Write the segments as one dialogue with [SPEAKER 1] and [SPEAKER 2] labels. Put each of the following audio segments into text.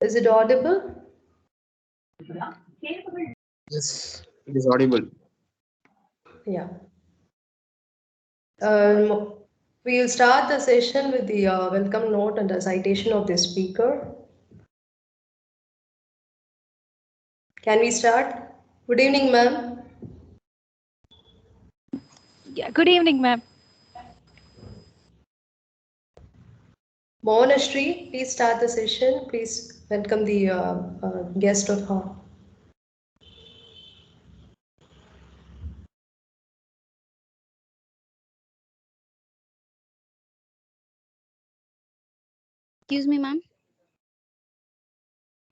[SPEAKER 1] Is it audible?
[SPEAKER 2] Yes, it is audible.
[SPEAKER 1] Yeah. We'll start the session with the welcome note and the citation of the speaker. Can we start? Good evening, ma'am.
[SPEAKER 3] Yeah, good evening, ma'am.
[SPEAKER 1] Monastery, please start the session. Please welcome the guest of honor.
[SPEAKER 4] Excuse me, ma'am.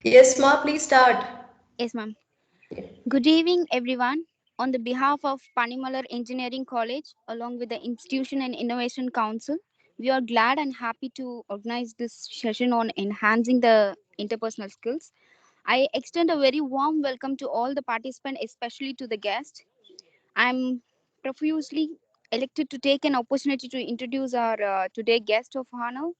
[SPEAKER 1] Yes, ma, please start.
[SPEAKER 4] Yes, ma'am. Good evening, everyone. On the behalf of Panimalar Engineering College, along with the Institution and Innovation Council, we are glad and happy to organize this session on enhancing the interpersonal skills. I extend a very warm welcome to all the participants, especially to the guests. I'm profusely elected to take an opportunity to introduce our today guest of honor.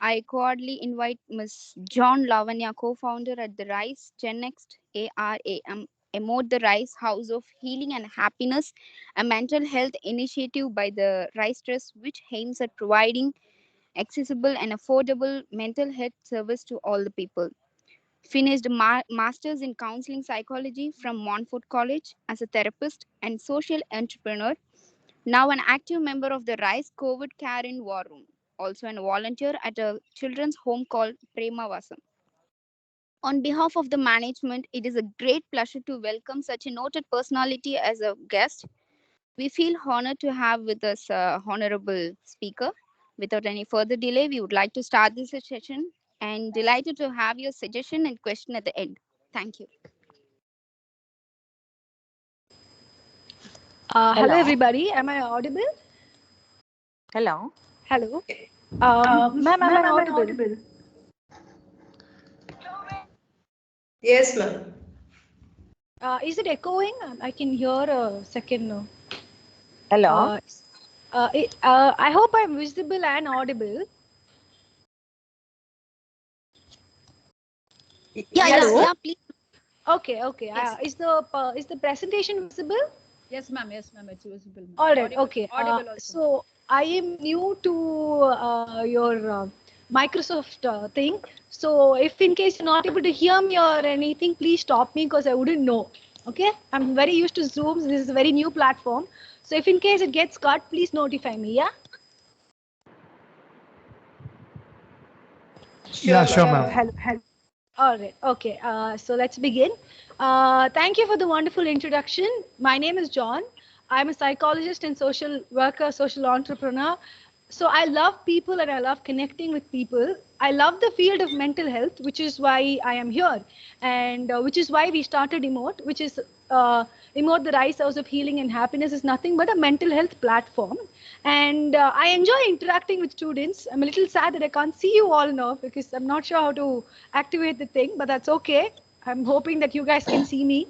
[SPEAKER 4] I cordially invite Ms. John Lavanya, co-founder at the RISE Gen Next ARAM, Emote the RISE House of Healing and Happiness, a mental health initiative by the RISE Trust, which aims at providing accessible and affordable mental health service to all the people. Finished Masters in Counseling Psychology from Montfort College as a therapist and social entrepreneur, now an active member of the RISE COVID Care in War Room, also a volunteer at a children's home called Prema Vasam. On behalf of the management, it is a great pleasure to welcome such a noted personality as a guest. We feel honored to have with us honorable speaker. Without any further delay, we would like to start this session and delighted to have your suggestion and question at the end. Thank you.
[SPEAKER 3] Hello, everybody. Am I audible?
[SPEAKER 5] Hello.
[SPEAKER 3] Hello. Ma'am, am I audible?
[SPEAKER 1] Yes, ma'am.
[SPEAKER 3] Is it echoing? I can hear a second.
[SPEAKER 5] Hello.
[SPEAKER 3] I hope I'm visible and audible.
[SPEAKER 1] Yes, ma'am.
[SPEAKER 4] Yeah, please.
[SPEAKER 3] Okay.
[SPEAKER 4] Yes.
[SPEAKER 3] Is the presentation visible?
[SPEAKER 6] Yes, ma'am. Yes, ma'am. It's visible. Ma'am.
[SPEAKER 3] All right.
[SPEAKER 6] Audible,
[SPEAKER 3] Okay.
[SPEAKER 6] Audible also.
[SPEAKER 3] So I am new to your Microsoft thing. So if in case you're not able to hear me or anything, please stop me because I wouldn't know. Okay. I'm very used to Zooms. This is a very new platform. So if in case it gets cut, please notify me. Yeah.
[SPEAKER 1] Sure,
[SPEAKER 7] ma'am.
[SPEAKER 3] All right. Okay. So let's begin. Thank you for the wonderful introduction. My name is John. I'm a psychologist and social worker, social entrepreneur. So I love people and I love connecting with people. I love the field of mental health, which is why I am here, and which is why we started Emote, which is Emote, the Rise House of Healing and Happiness, is nothing but a mental health platform. And I enjoy interacting with students. I'm a little sad that I can't see you all now because I'm not sure how to activate the thing, but that's okay. I'm hoping that you guys can see me.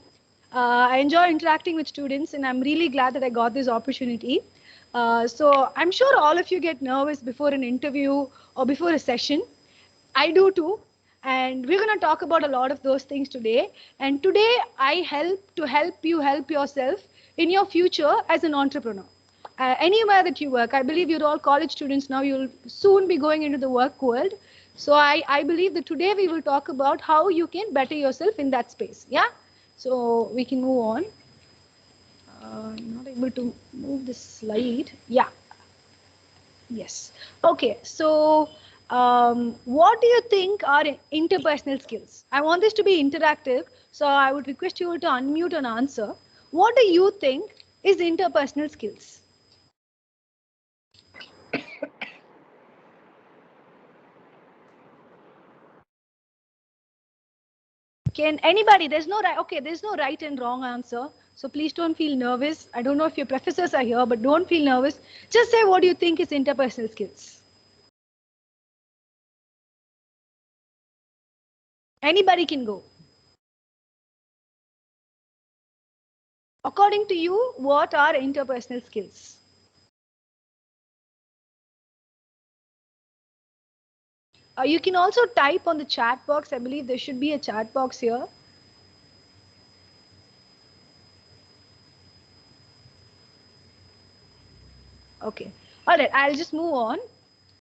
[SPEAKER 3] I enjoy interacting with students, and I'm really glad that I got this opportunity. So I'm sure all of you get nervous before an interview or before a session. I do too. And we're going to talk about a lot of those things today. And today I help to help you help yourself in your future as an entrepreneur. Anywhere that you work, I believe you're all college students now, you'll soon be going into the work world. So I believe that today we will talk about how you can better yourself in that space. Yeah. So we can move on. I'm not able to move this slide. Yeah. Yes. Okay. So, what do you think are interpersonal skills? I want this to be interactive, so I would request you to unmute and answer. What do you think is interpersonal skills? Can anybody? There's no right. Okay, there's no right and wrong answer. So please don't feel nervous. I don't know if your professors are here, but don't feel nervous. Just say what do you think is interpersonal skills. Anybody can go. According to you, what are interpersonal skills? You can also type on the chat box. I believe there should be a chat box here. Okay. All right. I'll just move on.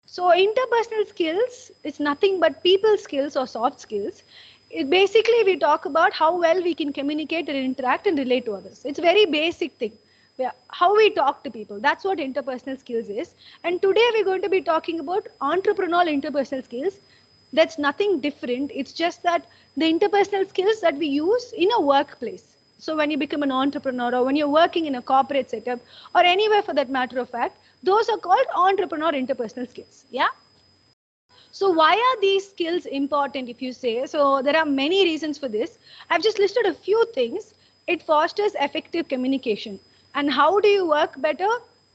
[SPEAKER 3] So interpersonal skills is nothing but people skills or soft skills. It basically, we talk about how well we can communicate and interact and relate to others. It's very basic thing. How we talk to people. That's what interpersonal skills is. And today we're going to be talking about entrepreneurial interpersonal skills. That's nothing different. It's just that the interpersonal skills that we use in a workplace. So when you become an entrepreneur or when you're working in a corporate setup or anywhere for that matter of fact, those are called entrepreneur interpersonal skills. Yeah. So why are these skills important if you say? So there are many reasons for this. I've just listed a few things. It fosters effective communication. And how do you work better?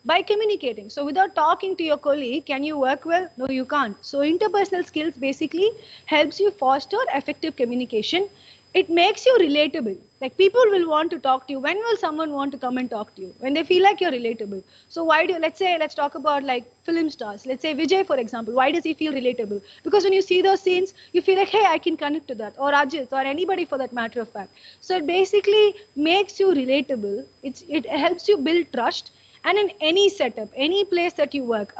[SPEAKER 3] By communicating. So without talking to your colleague, can you work well? No, you can't. So interpersonal skills basically helps you foster effective communication. It makes you relatable. Like people will want to talk to you. When will someone want to come and talk to you? When they feel like you're relatable. So why do, let's talk about like film stars. Let's say Vijay, for example. Why does he feel relatable? Because when you see those scenes, you feel like, hey, I can connect to that. Or Ajit, or anybody for that matter of fact. So it basically makes you relatable. It helps you build trust. And in any setup, any place that you work,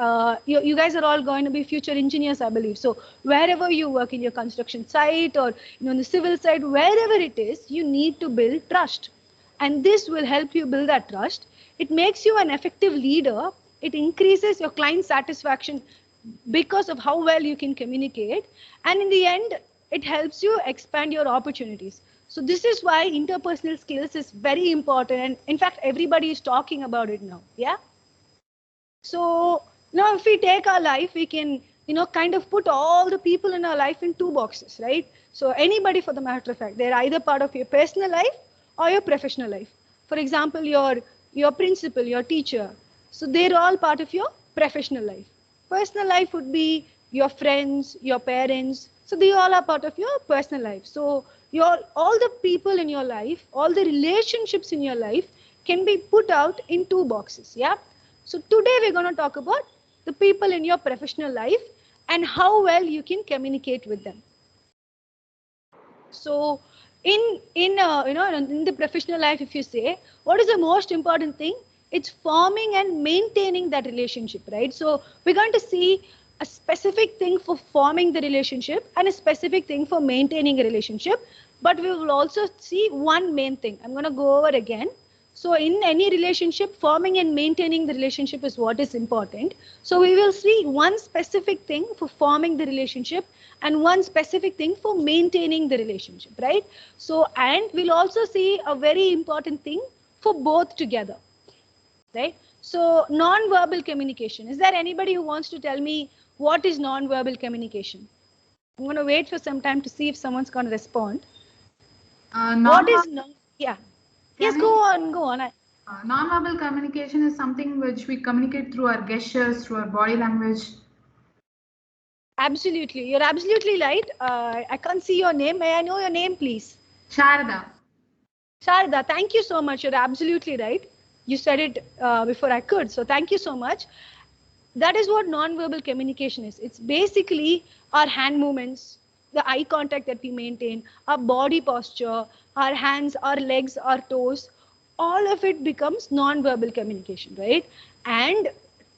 [SPEAKER 3] you guys are all going to be future engineers, I believe. So wherever you work in your construction site or on the civil side, wherever it is, you need to build trust. And this will help you build that trust. It makes you an effective leader. It increases your client satisfaction because of how well you can communicate. And in the end, it helps you expand your opportunities. So this is why interpersonal skills is very important. And in fact, everybody is talking about it now. Yeah. So now if we take our life, we can, kind of put all the people in our life in two boxes, right? So anybody for the matter of fact, they're either part of your personal life or your professional life. For example, your principal, your teacher. So they're all part of your professional life. Personal life would be your friends, your parents. So they all are part of your personal life. So all the people in your life, all the relationships in your life can be put out in two boxes. Yeah. So today we're going to talk about the people in your professional life and how well you can communicate with them. So in the professional life, if you say, what is the most important thing? It's forming and maintaining that relationship, right? So we're going to see a specific thing for forming the relationship and a specific thing for maintaining a relationship. But we will also see one main thing. I'm going to go over again. So in any relationship, forming and maintaining the relationship is what is important. So we will see one specific thing for forming the relationship and one specific thing for maintaining the relationship, right? So, and we'll also see a very important thing for both together, right? So non-verbal communication. Is there anybody who wants to tell me what is non-verbal communication? I'm going to wait for some time to see if someone's going to respond. What is yeah? Yes, go on.
[SPEAKER 6] Non-verbal communication is something which we communicate through our gestures, through our body language.
[SPEAKER 3] Absolutely. You're absolutely right. I can't see your name. May I know your name, please?
[SPEAKER 6] Sharda.
[SPEAKER 3] Sharda, thank you so much. You're absolutely right. You said it before I could. So thank you so much. That is what non-verbal communication is. It's basically our hand movements, the eye contact that we maintain, our body posture, our hands, our legs, our toes. All of it becomes non-verbal communication, right? And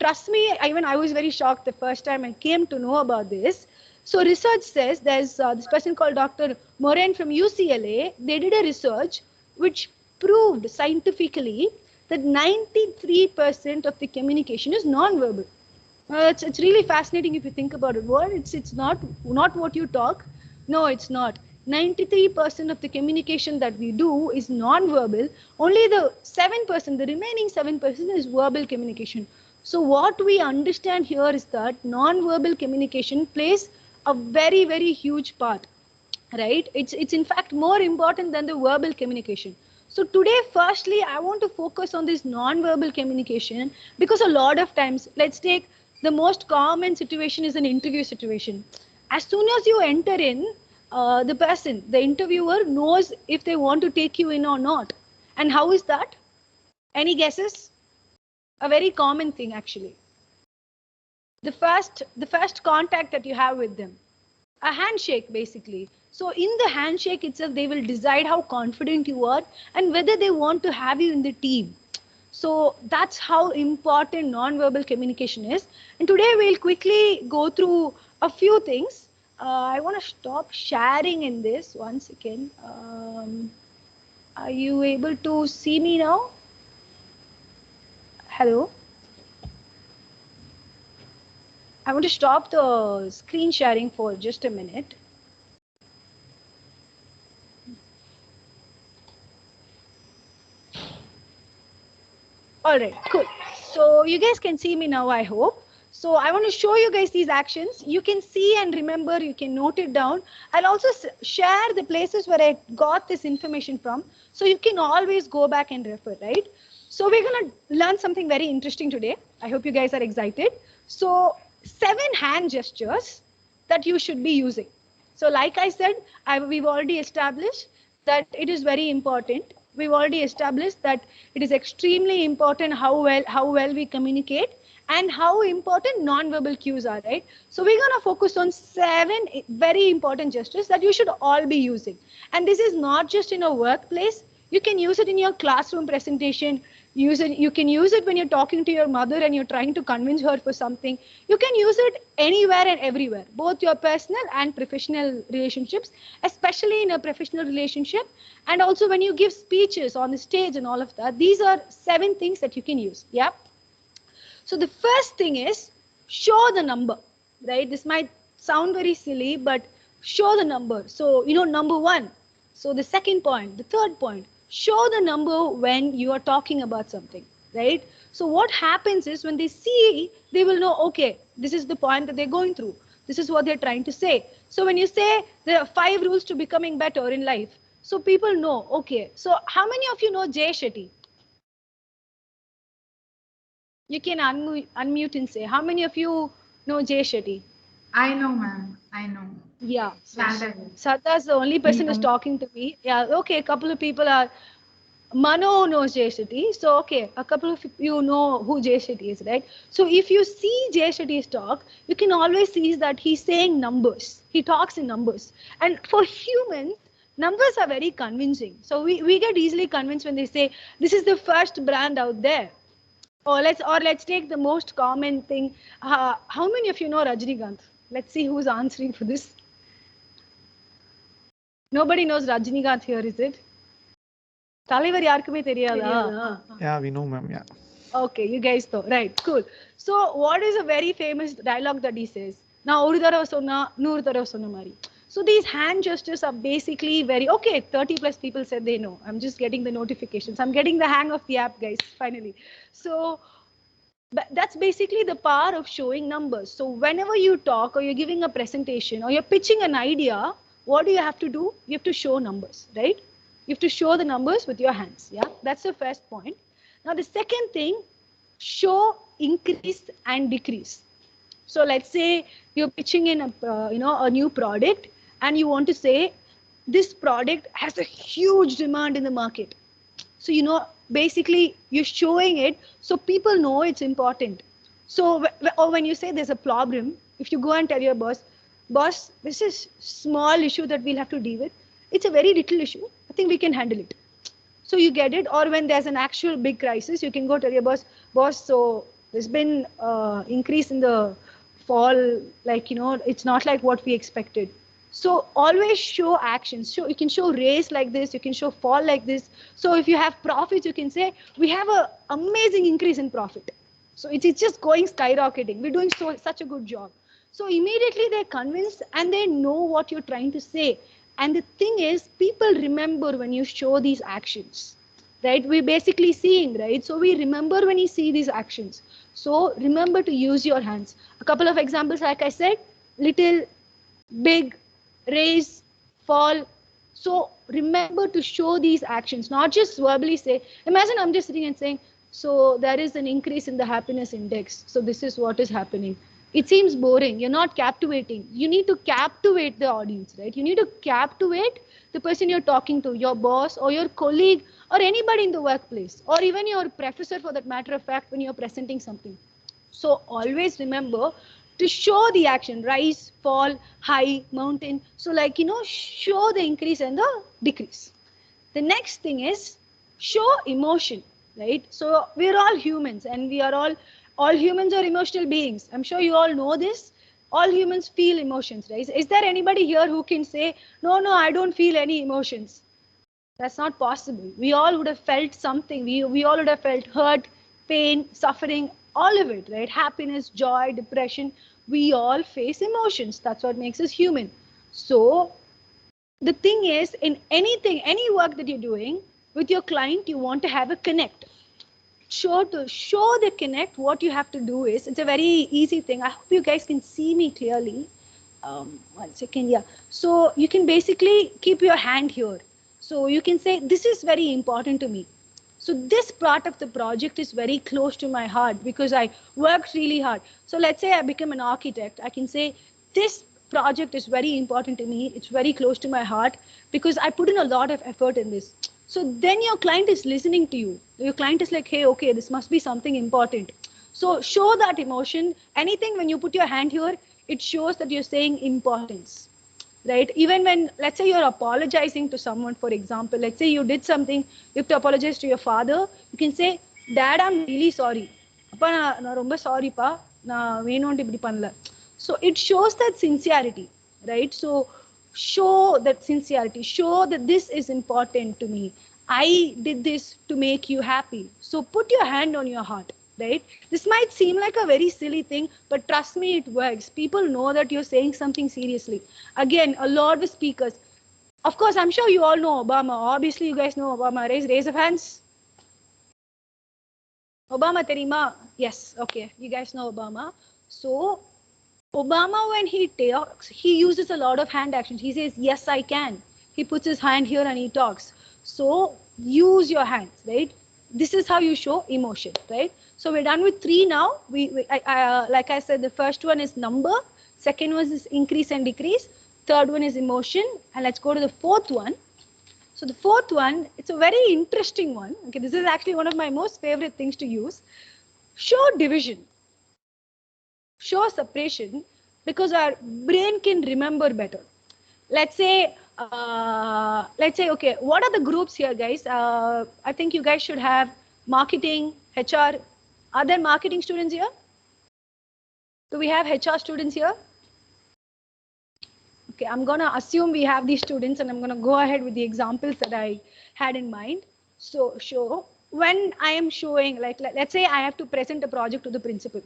[SPEAKER 3] trust me, even I was very shocked the first time I came to know about this. So research says there's this person called Dr. Moran from UCLA. They did a research which proved scientifically that 93% of the communication is non-verbal. It's really fascinating if you think about it. What it's not what you talk. No, it's not. 93% of the communication that we do is non-verbal. Only the 7%, the remaining 7% is verbal communication. So what we understand here is that non-verbal communication plays a very, very huge part, right? It's in fact more important than the verbal communication. So today, firstly, I want to focus on this non-verbal communication because a lot of times, let's take the most common situation is an interview situation. As soon as you enter in, the interviewer knows if they want to take you in or not. And how is that? Any guesses? A very common thing, actually. The first contact that you have with them. a handshake basically. So in the handshake itself, they will decide how confident you are and whether they want to have you in the team. So that's how important non-verbal communication is. And today we'll quickly go through a few things. I want to stop sharing in this. One second. Are you able to see me now? Hello? I want to stop the screen sharing for just a minute. All right, cool. So you guys can see me now, I hope. So I want to show you guys these actions. You can see and remember, you can note it down. I'll also share the places where I got this information from. So you can always go back and refer, right? So we're going to learn something very interesting today. I hope you guys are excited. So 7 hand gestures that you should be using. So like I said, we've already established that it is very important. We've already established that it is extremely important how well we communicate and how important non-verbal cues are, right? So we're going to focus on 7 very important gestures that you should all be using. And this is not just in a workplace. You can use it in your classroom presentation. You can use it when you're talking to your mother and you're trying to convince her for something. You can use it anywhere and everywhere, both your personal and professional relationships, especially in a professional relationship. And also when you give speeches on the stage and all of that, these are 7 things that you can use. Yeah. So the first thing is show the number, right? This might sound very silly, but show the number. So, number 1. So the second point, the third point, show the number when you are talking about something, right? So what happens is when they see, they will know, okay, this is the point that they're going through. This is what they're trying to say. So when you say there are 5 rules to becoming better in life, so people know, okay. So how many of you know Jay Shetty? You can unmute and say, how many of you know Jay Shetty?
[SPEAKER 6] I know, ma'am. I know.
[SPEAKER 3] Yeah.
[SPEAKER 6] Standard.
[SPEAKER 3] Sata's the only person who's talking to me. Yeah, okay, a couple of people are. Mano knows Jay Shetty. So, okay, a couple of you know who Jay Shetty is, right? So, if you see Jay Shetty's talk, you can always see that he's saying numbers. He talks in numbers. And for humans, numbers are very convincing. So, we get easily convinced when they say, this is the first brand out there. Or let's take the most common thing. How many of you know Rajinikanth? Let's see who's answering for this. Nobody knows Rajinikanth here, is it? தலைவர் யாருக்குமே தெரியாதா?
[SPEAKER 7] Yeah, we know, ma'am. Yeah.
[SPEAKER 3] Okay, you guys know. Right, cool. So what is a very famous dialogue that he says? நான் ஒரு தடவை சொன்னா 100 தடவை சொன்ன மாதிரி. So these hand gestures are basically very, okay, 30 plus people said they know. I'm just getting the notifications. I'm getting the hang of the app, guys, finally. So that's basically the power of showing numbers. So whenever you talk or you're giving a presentation or you're pitching an idea, what do you have to do? You have to show numbers, right? You have to show the numbers with your hands. Yeah, that's the first point. Now the second thing, show increase and decrease. So let's say you're pitching in a new product and you want to say this product has a huge demand in the market. So basically you're showing it so people know it's important. So or when you say there's a problem, if you go and tell your boss, this is small issue that we'll have to deal with. It's a very little issue. I think we can handle it. So you get it. Or when there's an actual big crisis, you can go tell your boss, so there's been increase in the fall, like, it's not like what we expected. So always show actions. So you can show raise like this, you can show fall like this. So if you have profits, you can say we have an amazing increase in profit. So it's just going skyrocketing. We're doing such a good job. So immediately they're convinced and they know what you're trying to say. And the thing is, people remember when you show these actions, right? We're basically seeing, right? So we remember when you see these actions. So remember to use your hands. A couple of examples, like I said, little, big, raise, fall. So remember to show these actions, not just verbally say. Imagine I'm just sitting and saying, so there is an increase in the happiness index. So this is what is happening. It seems boring. You're not captivating. You need to captivate the audience, right? You need to captivate the person you're talking to, your boss or your colleague or anybody in the workplace, or even your professor for that matter of fact, when you're presenting something. So always remember to show the action, rise, fall, high, mountain. So like, show the increase and the decrease. The next thing is show emotion, right? So we're all humans and we are all humans are emotional beings. I'm sure you all know this. All humans feel emotions, right? Is there anybody here who can say, no, I don't feel any emotions? That's not possible. We all would have felt something. We all would have felt hurt, pain, suffering, all of it, right? Happiness, joy, depression. We all face emotions. That's what makes us human. So the thing is, in anything, any work that you're doing with your client, you want to have a connect. To show the connect, what you have to do is, it's a very easy thing. I hope you guys can see me clearly. 1 second, yeah. So you can basically keep your hand here. So you can say, this is very important to me. So this part of the project is very close to my heart because I worked really hard. So let's say I become an architect. I can say, this project is very important to me. It's very close to my heart because I put in a lot of effort in this. So then your client is listening to you. Your client is like, hey, okay, this must be something important. So show that emotion. Anything when you put your hand here, it shows that you're saying importance, right? Even when, let's say you're apologizing to someone, for example, let's say you did something, you have to apologize to your father. You can say, Dad, I'm really sorry. Appa, na romba sorry pa, na venondu ipdi pannala. So it shows that sincerity, right? So show that sincerity, show that this is important to me. I did this to make you happy. So put your hand on your heart, right? This might seem like a very silly thing, but trust me, it works. People know that you're saying something seriously. Again, a lot of speakers. Of course, I'm sure you all know Obama. Obviously, you guys know Obama. Raise of hands. Obama terima? Yes, okay. You guys know Obama. So Obama, when he talks, he uses a lot of hand actions. He says, yes, I can. He puts his hand here and he talks. So use your hands, right? This is how you show emotion, right? So we're done with 3 now. Like I said, the first one is number. Second one is increase and decrease. Third one is emotion. And let's go to the fourth one. So the fourth one, it's a very interesting one. Okay, this is actually one of my most favorite things to use. Show division. Show separation because our brain can remember better. Let's say, okay, what are the groups here, guys? I think you guys should have marketing, HR. Are there marketing students here? Do we have HR students here? Okay, I'm going to assume we have these students and I'm going to go ahead with the examples that I had in mind. So show, when I am showing, like, let's say I have to present a project to the principal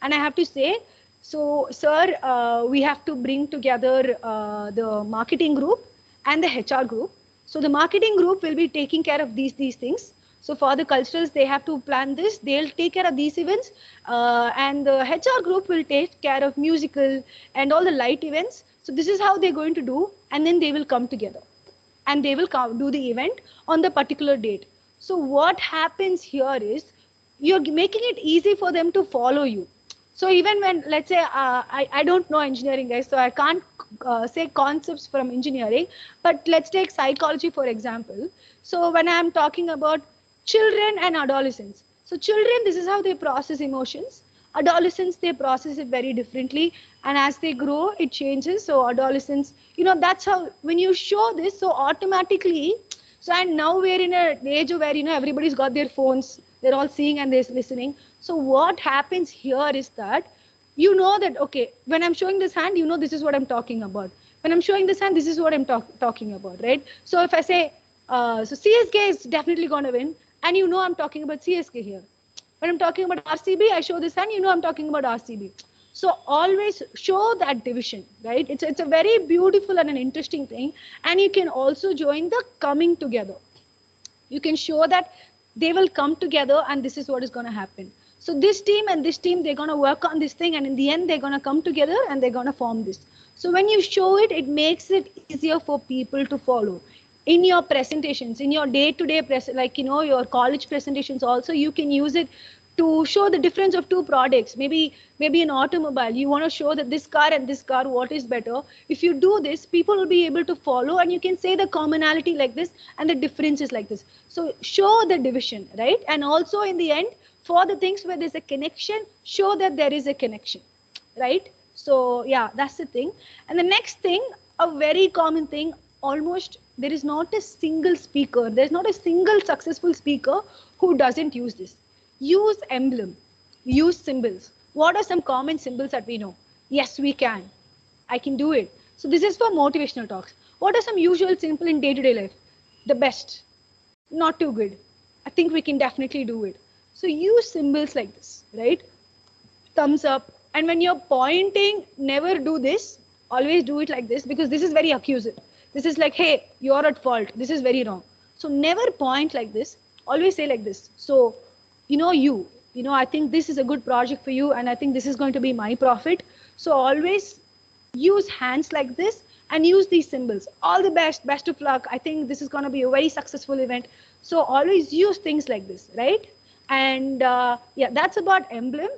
[SPEAKER 3] and I have to say, so sir, we have to bring together the marketing group and the HR group. So the marketing group will be taking care of these things. So for the culturals, they have to plan this. They'll take care of these events. And the HR group will take care of musical and all the light events. So this is how they're going to do. And then they will come together. And they will do the event on the particular date. So what happens here is you're making it easy for them to follow you. So even when, let's say, I don't know engineering, guys, so I can't say concepts from engineering, but let's take psychology, for example. So when I'm talking about children and adolescents. So children, this is how they process emotions. Adolescents, they process it very differently. And as they grow, it changes. So adolescents, that's how, when you show this, so automatically, so and now we're in an age where, everybody's got their phones. They're all seeing and they're listening. So what happens here is that, that, okay, when I'm showing this hand, this is what I'm talking about. When I'm showing this hand, this is what I'm talking about, right? So if I say, so CSK is definitely going to win. And I'm talking about CSK here. When I'm talking about RCB, I show this hand, I'm talking about RCB. So always show that division, right? It's a very beautiful and an interesting thing. And you can also join the coming together. You can show that they will come together and this is what is going to happen. So this team and this team, they're going to work on this thing. And in the end, they're going to come together and they're going to form this. So when you show it, it makes it easier for people to follow. In your presentations, in your day-to-day, your college presentations also, you can use it to show the difference of 2 products. Maybe an automobile, you want to show that this car and this car, what is better. If you do this, people will be able to follow and you can say the commonality like this and the differences like this. So show the division, right? And also in the end, for the things where there's a connection, show that there is a connection, right? So yeah, that's the thing. And the next thing, a very common thing, almost there is not a single speaker, there's not a single successful speaker who doesn't use this. Use emblem, use symbols. What are some common symbols that we know? Yes, we can. I can do it. So this is for motivational talks. What are some usual simple in day-to-day life? The best, not too good. I think we can definitely do it. So use symbols like this, right? Thumbs up. And when you're pointing, never do this. Always do it like this, because this is very accusative. This is like, hey, you're at fault. This is very wrong. So never point like this. Always say like this. So, I think this is a good project for you, and I think this is going to be my profit. So always use hands like this and use these symbols. All the best of luck. I think this is going to be a very successful event. So always use things like this, right? And yeah, that's about emblem.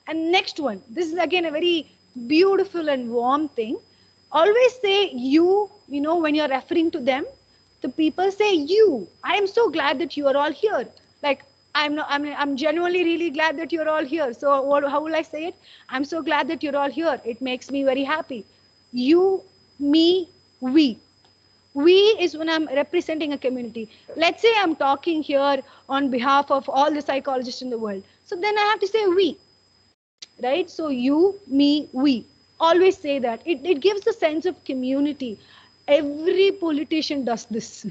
[SPEAKER 3] And next one, this is again a very beautiful and warm thing. Always say you, when you're referring to them, the people say you. I am so glad that you are all here. Like, I'm genuinely really glad that you're all here. So how will I say it? I'm so glad that you're all here. It makes me very happy. You, me, we. We is when I'm representing a community. Let's say I'm talking here on behalf of all the psychologists in the world. So then I have to say we, right? So you, me, we. Always say that. It gives the sense of community. Every politician does this.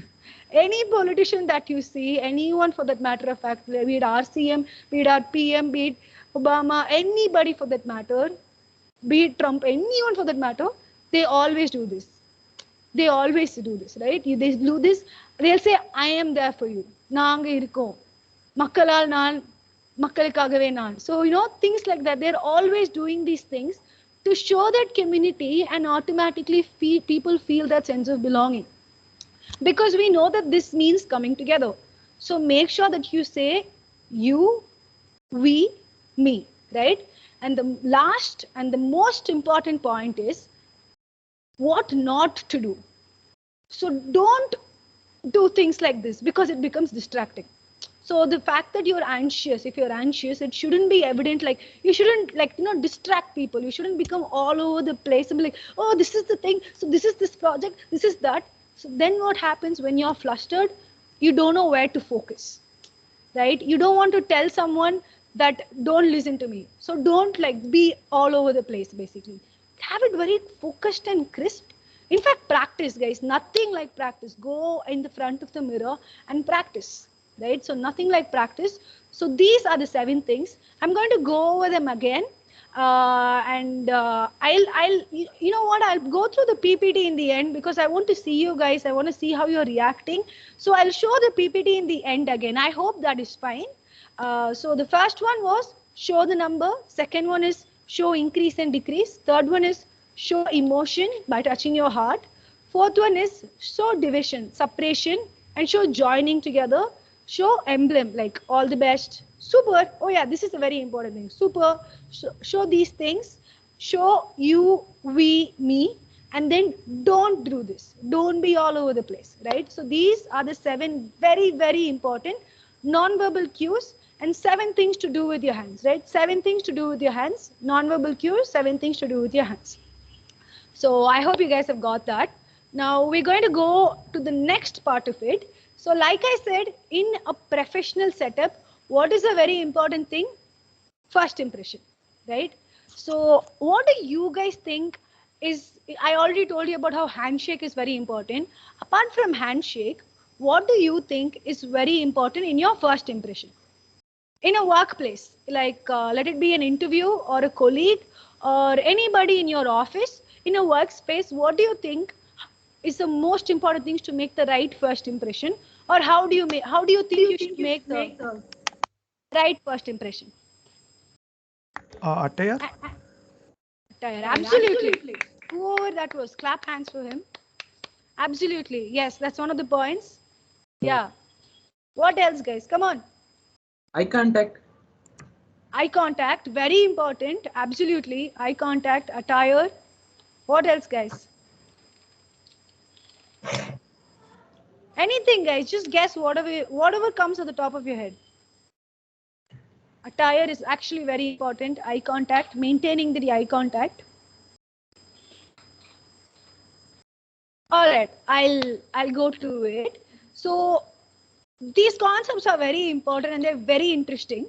[SPEAKER 3] Any politician that you see, anyone for that matter of fact, be it RCM, be it our PM, be it Obama, anybody for that matter, be it Trump, anyone for that matter, they always do this. They always do this, right? They do this. They'll say, I am there for you. நாங்க இருக்கோம். மக்களால் நான், மக்களுக்காகவே நான். So, things like that. They're always doing these things to show that community, and automatically people feel that sense of belonging. Because we know that this means coming together. So make sure that you say you, we, me, right? And the last and the most important point is what not to do. So don't do things like this, because it becomes distracting. So the fact that you're anxious, if you're anxious, it shouldn't be evident. Like, you shouldn't distract people. You shouldn't become all over the place and be like, oh, this is the thing. So this is this project, this is that. So then what happens when you're flustered? You don't know where to focus, right? You don't want to tell someone that don't listen to me. So don't be all over the place, basically. Have it very focused and crisp. In fact, practice, guys. Nothing like practice. Go in the front of the mirror and practice, right? So nothing like practice. So these are the 7 things. I'm going to go over them again. I'll go through the PPT in the end, because I want to see you guys. I want to see how you're reacting. So I'll show the PPT in the end again. I hope that is fine. So the first one was show the number. Second one is show increase and decrease. Third one is show emotion by touching your heart. Fourth one is show division, separation, and show joining together. Show emblem, like all the best, super. Oh yeah, this is a very important thing. Super. Show these things. Show you, we, me, and then don't do this. Don't be all over the place, right? So these are the 7 very, very important non-verbal cues, and 7 things to do with your hands, right? 7 things to do with your hands. Non-verbal cues, 7 things to do with your hands. So I hope you guys have got that. Now we're going to go to the next part of it. So like I said, in a professional setup, what is a very important thing? First impression, right? So what do you guys think is, I already told you about how handshake is very important. Apart from handshake, what do you think is very important in your first impression? In a workplace, like let it be an interview or a colleague or anybody in your office, in a workspace, what do you think is the most important things to make the right first impression? Or how do you think you should make the right first impression?
[SPEAKER 7] Attire?
[SPEAKER 3] Attire, absolutely. Whoever that was, clap hands for him. Absolutely, yes, that's one of the points. Yeah. What else, guys? Come on.
[SPEAKER 2] Eye contact.
[SPEAKER 3] Eye contact, very important. Absolutely. Eye contact, attire. What else, guys? Anything, guys. Just guess whatever comes at the top of your head. Attire is actually very important. Eye contact, maintaining the eye contact. All right, I'll go to it. So these concepts are very important and they're very interesting.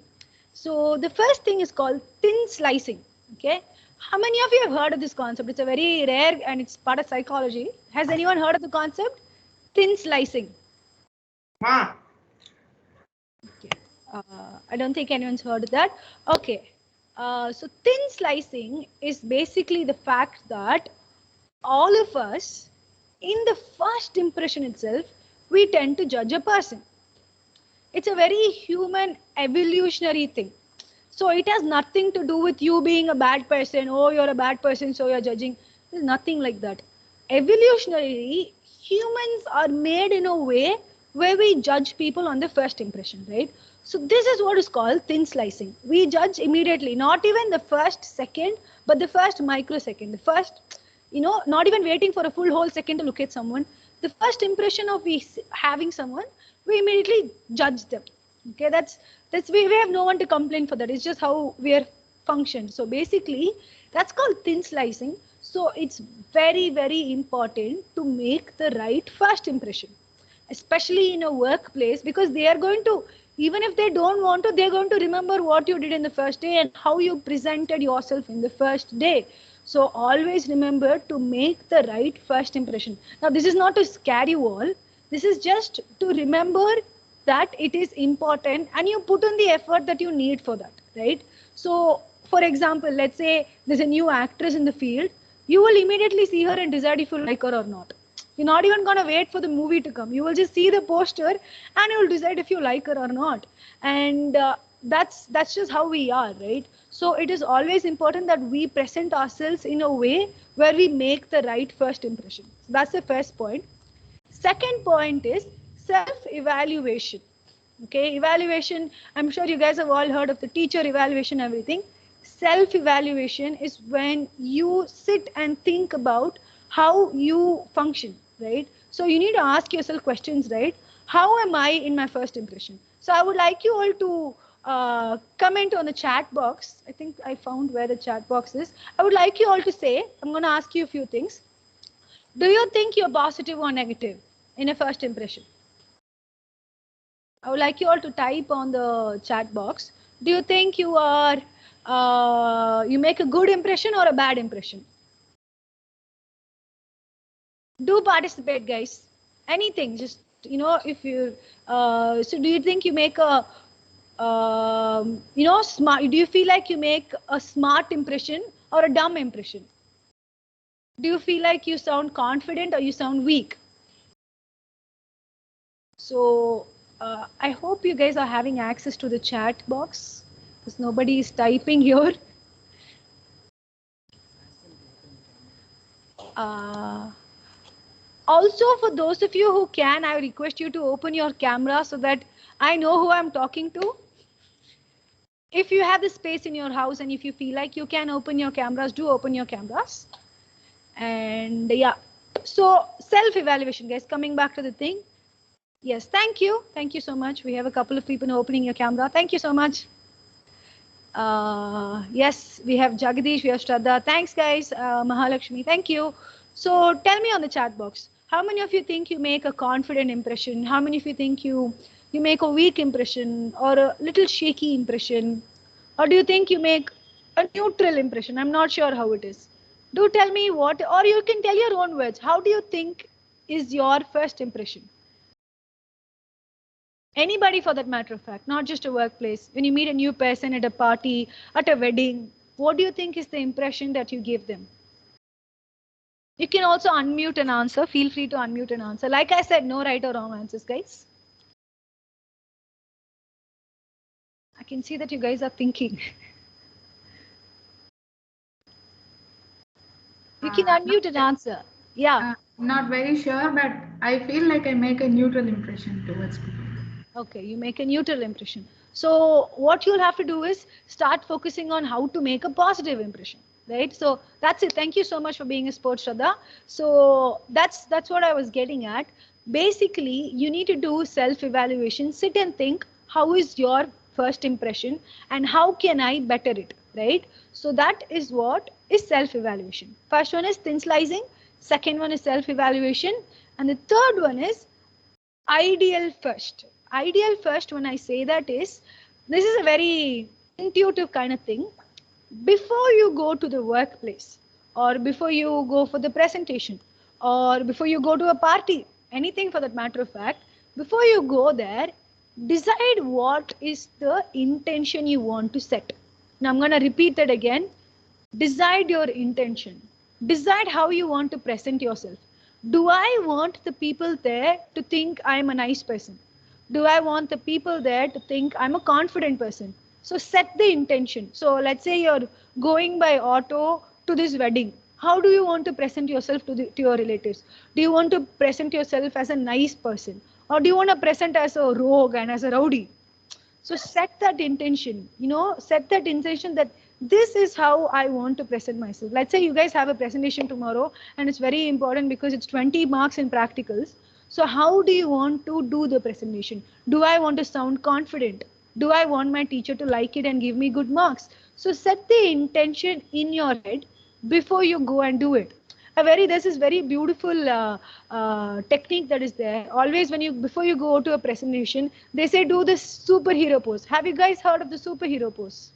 [SPEAKER 3] So the first thing is called thin slicing. Okay, how many of you have heard of this concept? It's a very rare and it's part of psychology. Has anyone heard of the concept? Thin slicing. Okay. I don't think anyone's heard of that. Okay. So thin slicing is basically the fact that all of us, in the first impression itself, we tend to judge a person. It's a very human evolutionary thing. So it has nothing to do with you being a bad person. Oh, you're a bad person, so you're judging. There's nothing like that. Evolutionarily, humans are made in a way where we judge people on the first impression, right? So this is what is called thin slicing. We judge immediately, not even the first second, but the first microsecond, the first, not even waiting for a full whole second to look at someone. The first impression of having someone, we immediately judge them. Okay, that's we have no one to complain for that. It's just how we are functioned. So basically, that's called thin slicing. So it's very, very important to make the right first impression, especially in a workplace, because they are going to, even if they don't want to, they're going to remember what you did in the first day and how you presented yourself in the first day. So always remember to make the right first impression. Now, this is not to scare you all. This is just to remember that it is important and you put in the effort that you need for that, right? So, for example, let's say there's a new actress in the field. You will immediately see her and decide if you like her or not. You're not even going to wait for the movie to come. You will just see the poster and you will decide if you like her or not. And that's just how we are, right? So it is always important that we present ourselves in a way where we make the right first impression. So that's the first point. Second point is self-evaluation. Okay, evaluation, I'm sure you guys have all heard of the teacher evaluation, everything. Self-evaluation is when you sit and think about how you function, right? So you need to ask yourself questions, right? How am I in my first impression? So I would like you all to comment on the chat box. I think I found where the chat box is. I would like you all to say, I'm going to ask you a few things. Do you think you're positive or negative in a first impression? I would like you all to type on the chat box. Do you think you are, you make a good impression or a bad impression? Do participate, guys. Anything, just, if you, so do you think you make a, smart, do you feel like you make a smart impression or a dumb impression? Do you feel like you sound confident or you sound weak? So I hope you guys are having access to the chat box because nobody is typing here. Also, for those of you who can, I request you to open your camera so that I know who I'm talking to. If you have the space in your house and if you feel like you can open your cameras, do open your cameras. And yeah, so self-evaluation, guys, coming back to the thing. Yes, thank you. Thank you so much. We have a couple of people opening your camera. Thank you so much. Yes, we have Jagadish, we have Shraddha. Thanks, guys. Mahalakshmi, thank you. So tell me on the chat box, how many of you think you make a confident impression? How many of you think you make a weak impression or a little shaky impression? Or do you think you make a neutral impression? I'm not sure how it is. Do tell me what, or you can tell your own words. How do you think is your first impression? Anybody for that matter of fact, not just a workplace. When you meet a new person at a party, at a wedding, what do you think is the impression that you give them? You can also unmute and answer. Feel free to unmute and answer. Like I said, no right or wrong answers, guys. I can see that you guys are thinking. You can unmute and answer. Yeah.
[SPEAKER 6] Not very sure, but I feel like I make a neutral impression towards people.
[SPEAKER 3] Okay, you make a neutral impression. So what you'll have to do is start focusing on how to make a positive impression, right? So that's it. Thank you so much for being a sports, Shraddha. So that's what I was getting at. Basically, you need to do self-evaluation, sit and think, how is your first impression and how can I better it, right? So that is what is self-evaluation. First one is thin slicing. Second one is self-evaluation. And the third one is ideal first. Ideal first, when I say that is, this is a very intuitive kind of thing. Before you go to the workplace, or before you go for the presentation, or before you go to a party, anything for that matter of fact, before you go there, decide what is the intention you want to set. Now I'm going to repeat that again. Decide your intention. Decide how you want to present yourself. Do I want the people there to think I'm a nice person? Do I want the people there to think I'm a confident person? So set the intention. So let's say you're going by auto to this wedding. How do you want to present yourself to your relatives? Do you want to present yourself as a nice person? Or do you want to present as a rogue and as a rowdy? So set that intention, set that intention that this is how I want to present myself. Let's say you guys have a presentation tomorrow and it's very important because it's 20 marks in practicals. So how do you want to do the presentation? Do I want to sound confident? Do I want my teacher to like it and give me good marks? So set the intention in your head before you go and do it. This is very beautiful technique that is there. Always before you go to a presentation, they say do this superhero pose. Have you guys heard of the superhero pose?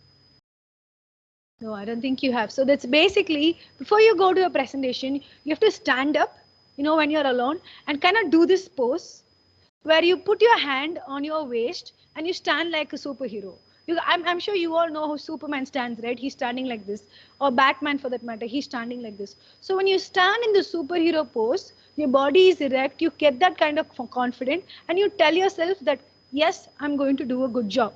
[SPEAKER 3] No, I don't think you have. So that's basically, before you go to a presentation, you have to stand up, when you're alone, and kind of do this pose where you put your hand on your waist and you stand like a superhero. I'm sure you all know how Superman stands, right? He's standing like this, or Batman for that matter, he's standing like this. So when you stand in the superhero pose, your body is erect, you get that kind of confidence, and you tell yourself that, yes, I'm going to do a good job,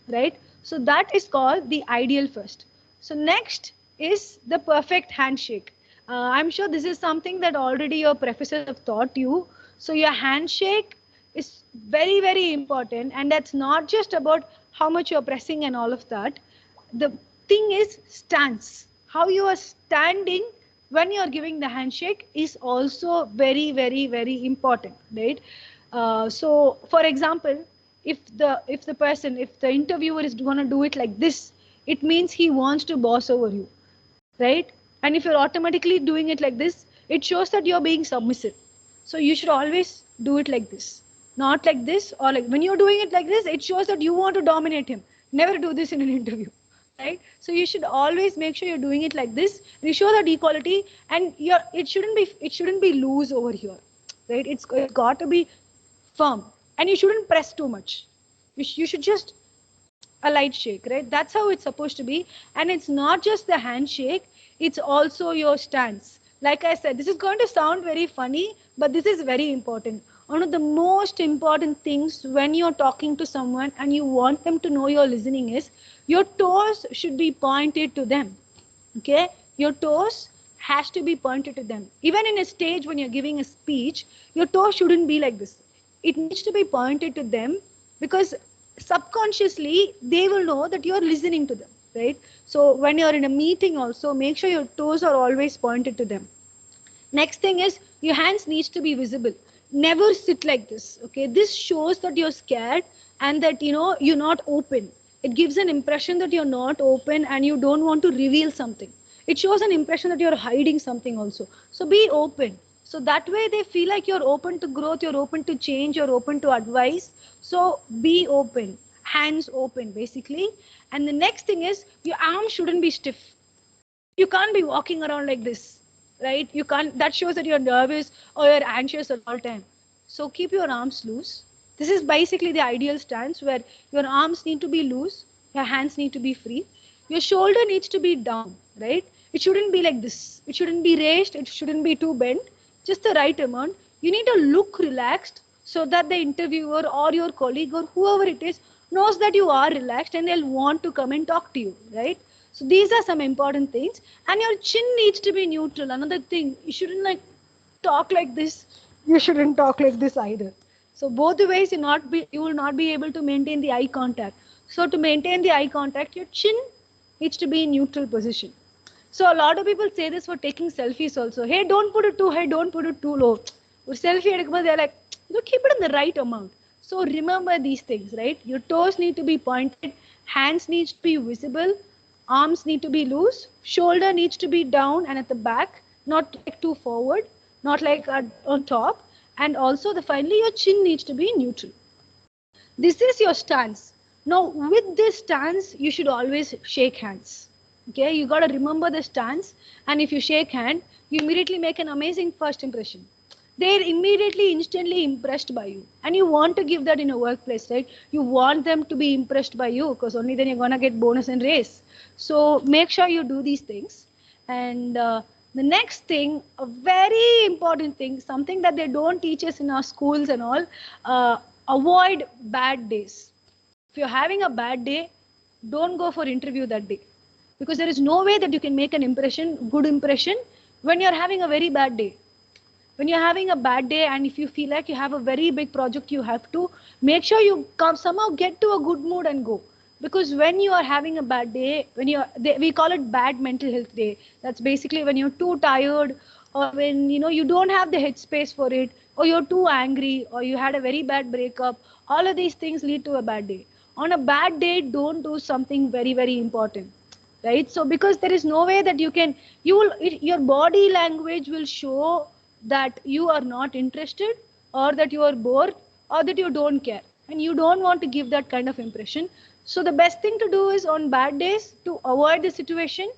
[SPEAKER 3] right? So that is called the ideal first. So next is the perfect handshake. I'm sure this is something that already your professors have taught you. So your handshake is very, very important. And that's not just about how much you're pressing and all of that. The thing is stance. How you are standing when you're giving the handshake is also very, very, very important, right? So for example, if the interviewer is going to do it like this, it means he wants to boss over you, right? And if you're automatically doing it like this, it shows that you're being submissive. So you should always do it like this, not like this, or like when you're doing it like this, it shows that you want to dominate him. Never do this in an interview, right? So you should always make sure you're doing it like this. You show that equality, and it shouldn't be loose over here, right? It's got to be firm, and you shouldn't press too much. You should just a light shake, right? That's how it's supposed to be. And it's not just the handshake, it's also your stance. Like I said, this is going to sound very funny, but this is very important. One of the most important things when you're talking to someone and you want them to know you're listening is your toes should be pointed to them. Okay, your toes has to be pointed to them. Even in a stage when you're giving a speech, your toes shouldn't be like this. It needs to be pointed to them, because subconsciously they will know that you're listening to them, right? So when you're in a meeting also, make sure your toes are always pointed to them. Next thing is your hands needs to be visible. Never sit like this. Okay, this shows that you're scared and that you're not open. It gives an impression that you're not open and you don't want to reveal something. It shows an impression that you're hiding something also. So be open. So that way they feel like you're open to growth, you're open to change, you're open to advice. So be open, hands open basically. And the next thing is your arms shouldn't be stiff. You can't be walking around like this, right? You can't, that shows that you're nervous or you're anxious at all time. So keep your arms loose. This is basically the ideal stance where your arms need to be loose, your hands need to be free. Your shoulder needs to be down, right? It shouldn't be like this. It shouldn't be raised. It shouldn't be too bent. Just the right amount. You need to look relaxed so that the interviewer or your colleague or whoever it is knows that you are relaxed and they'll want to come and talk to you, right? So these are some important things. And your chin needs to be neutral. Another thing, you shouldn't like talk like this. You shouldn't talk like this either. So both the ways you will not be able to maintain the eye contact. So to maintain the eye contact, your chin needs to be in neutral position. So a lot of people say this for taking selfies also. Hey, don't put it too high, don't put it too low. Or selfie, they're like, keep it in the right amount. So remember these things, right? Your toes need to be pointed, hands need to be visible, arms need to be loose, shoulder needs to be down and at the back. not like too forward, not like on top, and also finally your chin needs to be neutral. This is your stance. Now with this stance, you should always shake hands. Okay, you got to remember the stance, and if you shake hand, you immediately make an amazing first impression. They're immediately, instantly impressed by you, and you want to give that in a workplace, right? You want them to be impressed by you, because only then you're gonna get bonus and raise. So make sure you do these things. And the next thing, a very important thing, something that they don't teach us in our schools and all, avoid bad days. If you're having a bad day, don't go for interview that day, because there is no way that you can make an impression, good impression, when you're having a very bad day. When you're having a bad day, and if you feel like you have a very big project, you have to make sure you somehow get to a good mood and go. Because when you are having a bad day, we call it bad mental health day. That's basically when you're too tired, or when you don't have the headspace for it, or you're too angry, or you had a very bad breakup. All of these things lead to a bad day. On a bad day, don't do something very, very important, right? So because there is no way that your body language will show that you are not interested, or that you are bored, or that you don't care, and you don't want to give that kind of impression. So the best thing to do is, on bad days, to avoid the situation,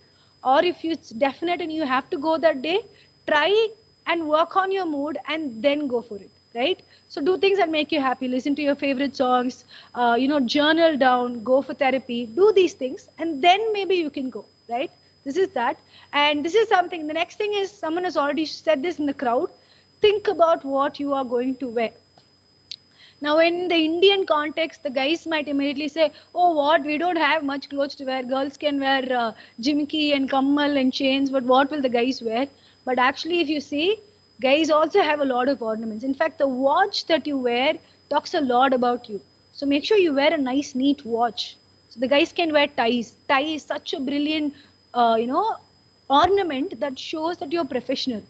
[SPEAKER 3] or if it's definite and you have to go that day, try and work on your mood and then go for it, right? So do things that make you happy, listen to your favorite songs, journal down, go for therapy, do these things, and then maybe you can go, right? This is that. And this is something, the next thing is, someone has already said this in the crowd, think about what you are going to wear. Now, in the Indian context, the guys might immediately say, oh, what, we don't have much clothes to wear. Girls can wear jimki and kammal and chains, but what will the guys wear? But actually, if you see, guys also have a lot of ornaments. In fact, the watch that you wear talks a lot about you. So make sure you wear a nice, neat watch. So the guys can wear ties. Tie is such a brilliant, ornament that shows that you're professional.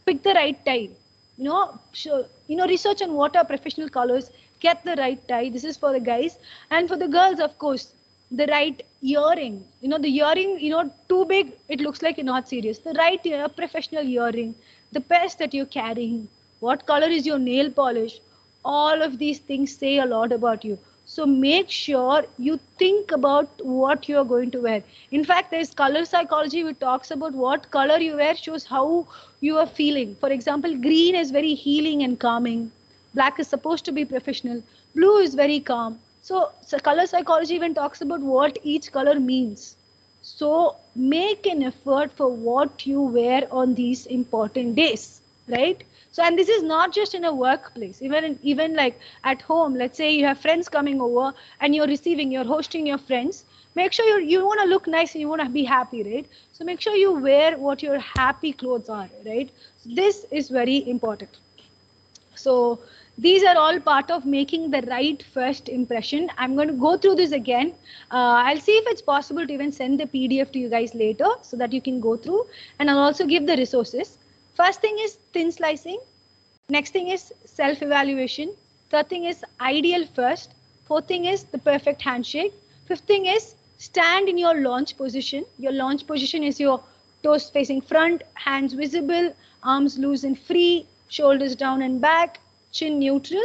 [SPEAKER 3] Pick the right tie. Research on what are professional colors, get the right tie. This is for the guys. And for the girls, of course, the right earring. The earring, too big, it looks like you're not serious. The right professional earring, the purse that you're carrying, what color is your nail polish, all of these things say a lot about you. So make sure you think about what you're going to wear. In fact, there's color psychology which talks about what color you wear shows how you are feeling. For example, green is very healing and calming. Black is supposed to be professional. Blue is very calm. So color psychology even talks about what each color means. So make an effort for what you wear on these important days, right? So, and this is not just in a workplace, even like at home. Let's say you have friends coming over and you're hosting your friends. Make sure you want to look nice and you want to be happy, right? So make sure you wear what your happy clothes are, right? So this is very important. So these are all part of making the right first impression. I'm going to go through this again. I'll see if it's possible to even send the PDF to you guys later so that you can go through, and I'll also give the resources. First thing is thin slicing. Next thing is self-evaluation. Third thing is ideal first. Fourth thing is the perfect handshake. Fifth thing is stand in your launch position. Your launch position is your toes facing front, hands visible, arms loose and free, shoulders down and back, chin neutral.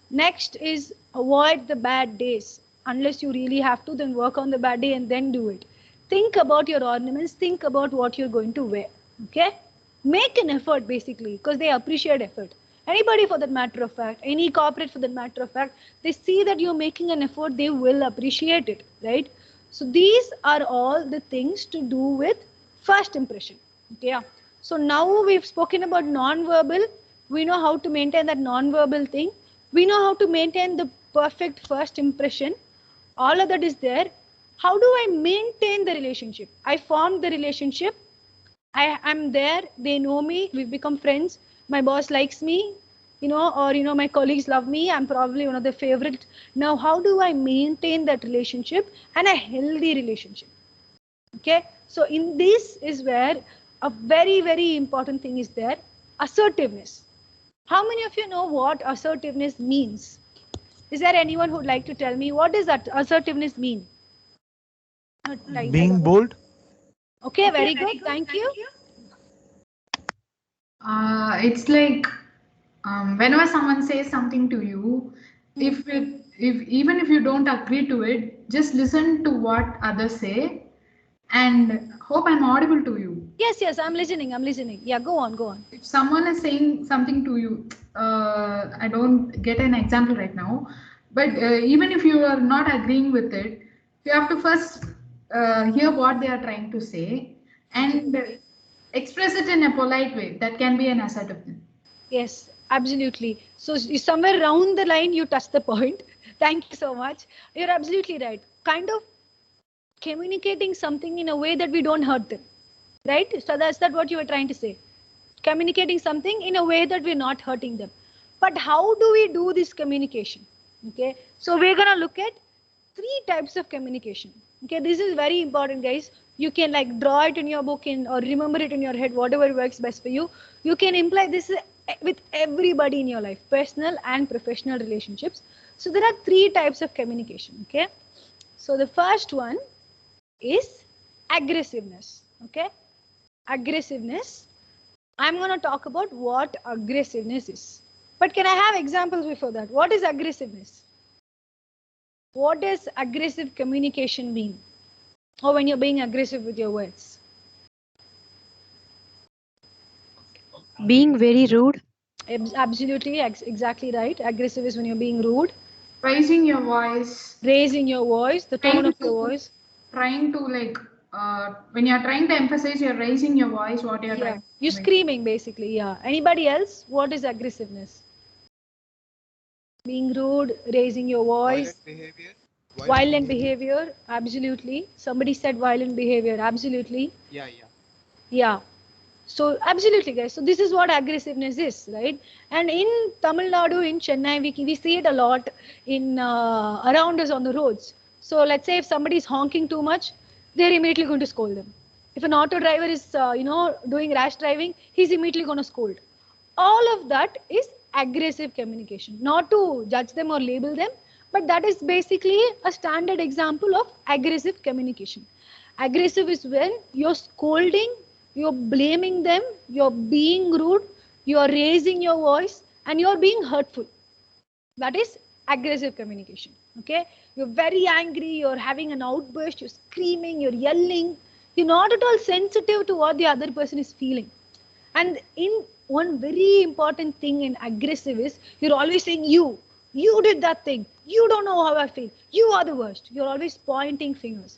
[SPEAKER 3] Next is avoid the bad days. Unless you really have to, then work on the bad day and then do it. Think about your ornaments. Think about what you're going to wear. Okay? Make an effort basically, because they appreciate effort. Anybody for that matter of fact, any corporate for that matter of fact, they see that you're making an effort, they will appreciate it, right? So these are all the things to do with first impression. Okay, yeah. So now we've spoken about non-verbal. We know how to maintain that non-verbal thing. We know how to maintain the perfect first impression. All of that is there. How do I maintain the relationship? I formed the relationship. I'm there, they know me, we've become friends, my boss likes me, my colleagues love me, I'm probably one of their favorite. Now, how do I maintain that relationship and a healthy relationship? Okay, so in this is where a very, very important thing is there, assertiveness. How many of you know what assertiveness means? Is there anyone who would like to tell me what does that assertiveness mean?
[SPEAKER 7] Being bold.
[SPEAKER 3] Okay, very good. Thank you.
[SPEAKER 6] It's like whenever someone says something to you, if even if you don't agree to it, just listen to what others say, and hope I'm audible to you.
[SPEAKER 3] Yes, I'm listening. Yeah, go on.
[SPEAKER 6] If someone is saying something to you, I don't get an example right now, but even if you are not agreeing with it, you have to first hear what they are trying to say and express it in a polite way. That can be an assertive thing.
[SPEAKER 3] Yes, absolutely. So somewhere around the line, you touched the point. Thank you so much. You're absolutely right. Kind of communicating something in a way that we don't hurt them, right? So that's that what you were trying to say. Communicating something in a way that we're not hurting them. But how do we do this communication? Okay, so we're gonna look at 3 types of communication. Okay, this is very important, guys. You can like draw it in your book or remember it in your head, whatever works best for you. You can imply this with everybody in your life, personal and professional relationships. So there are 3 types of communication. Okay, so the first one is aggressiveness. Okay, aggressiveness. I'm going to talk about what aggressiveness is. But can I have examples before that? What is aggressiveness? What does aggressive communication mean? Or when you're being aggressive with your words?
[SPEAKER 8] Being very rude.
[SPEAKER 3] Absolutely, exactly right. Aggressive is when you're being rude.
[SPEAKER 6] Raising your voice.
[SPEAKER 3] Raising your voice, the tone of your voice.
[SPEAKER 6] Trying to like, when you're trying to emphasize, you're raising your voice, what you're trying.
[SPEAKER 3] You're screaming basically, yeah. Anybody else? What is aggressiveness? Being rude, raising your voice. Violent behavior, absolutely. Somebody said violent behavior, absolutely. Yeah. So absolutely, guys. So this is what aggressiveness is, right? And in Tamil Nadu, in Chennai, we see it a lot in around us on the roads. So let's say if somebody is honking too much, they're immediately going to scold them. If an auto driver is, doing rash driving, he's immediately going to scold. All of that is aggressive communication. Not to judge them or label them, but that is basically a standard example of aggressive communication. Aggressive is when you're scolding, you're blaming them, you're being rude, you're raising your voice, and you're being hurtful. That is aggressive communication. Okay, you're very angry, you're having an outburst, you're screaming, you're yelling, you're not at all sensitive to what the other person is feeling. And in one very important thing in aggressive is you're always saying you did that thing, you don't know how I feel, you are the worst. You're always pointing fingers.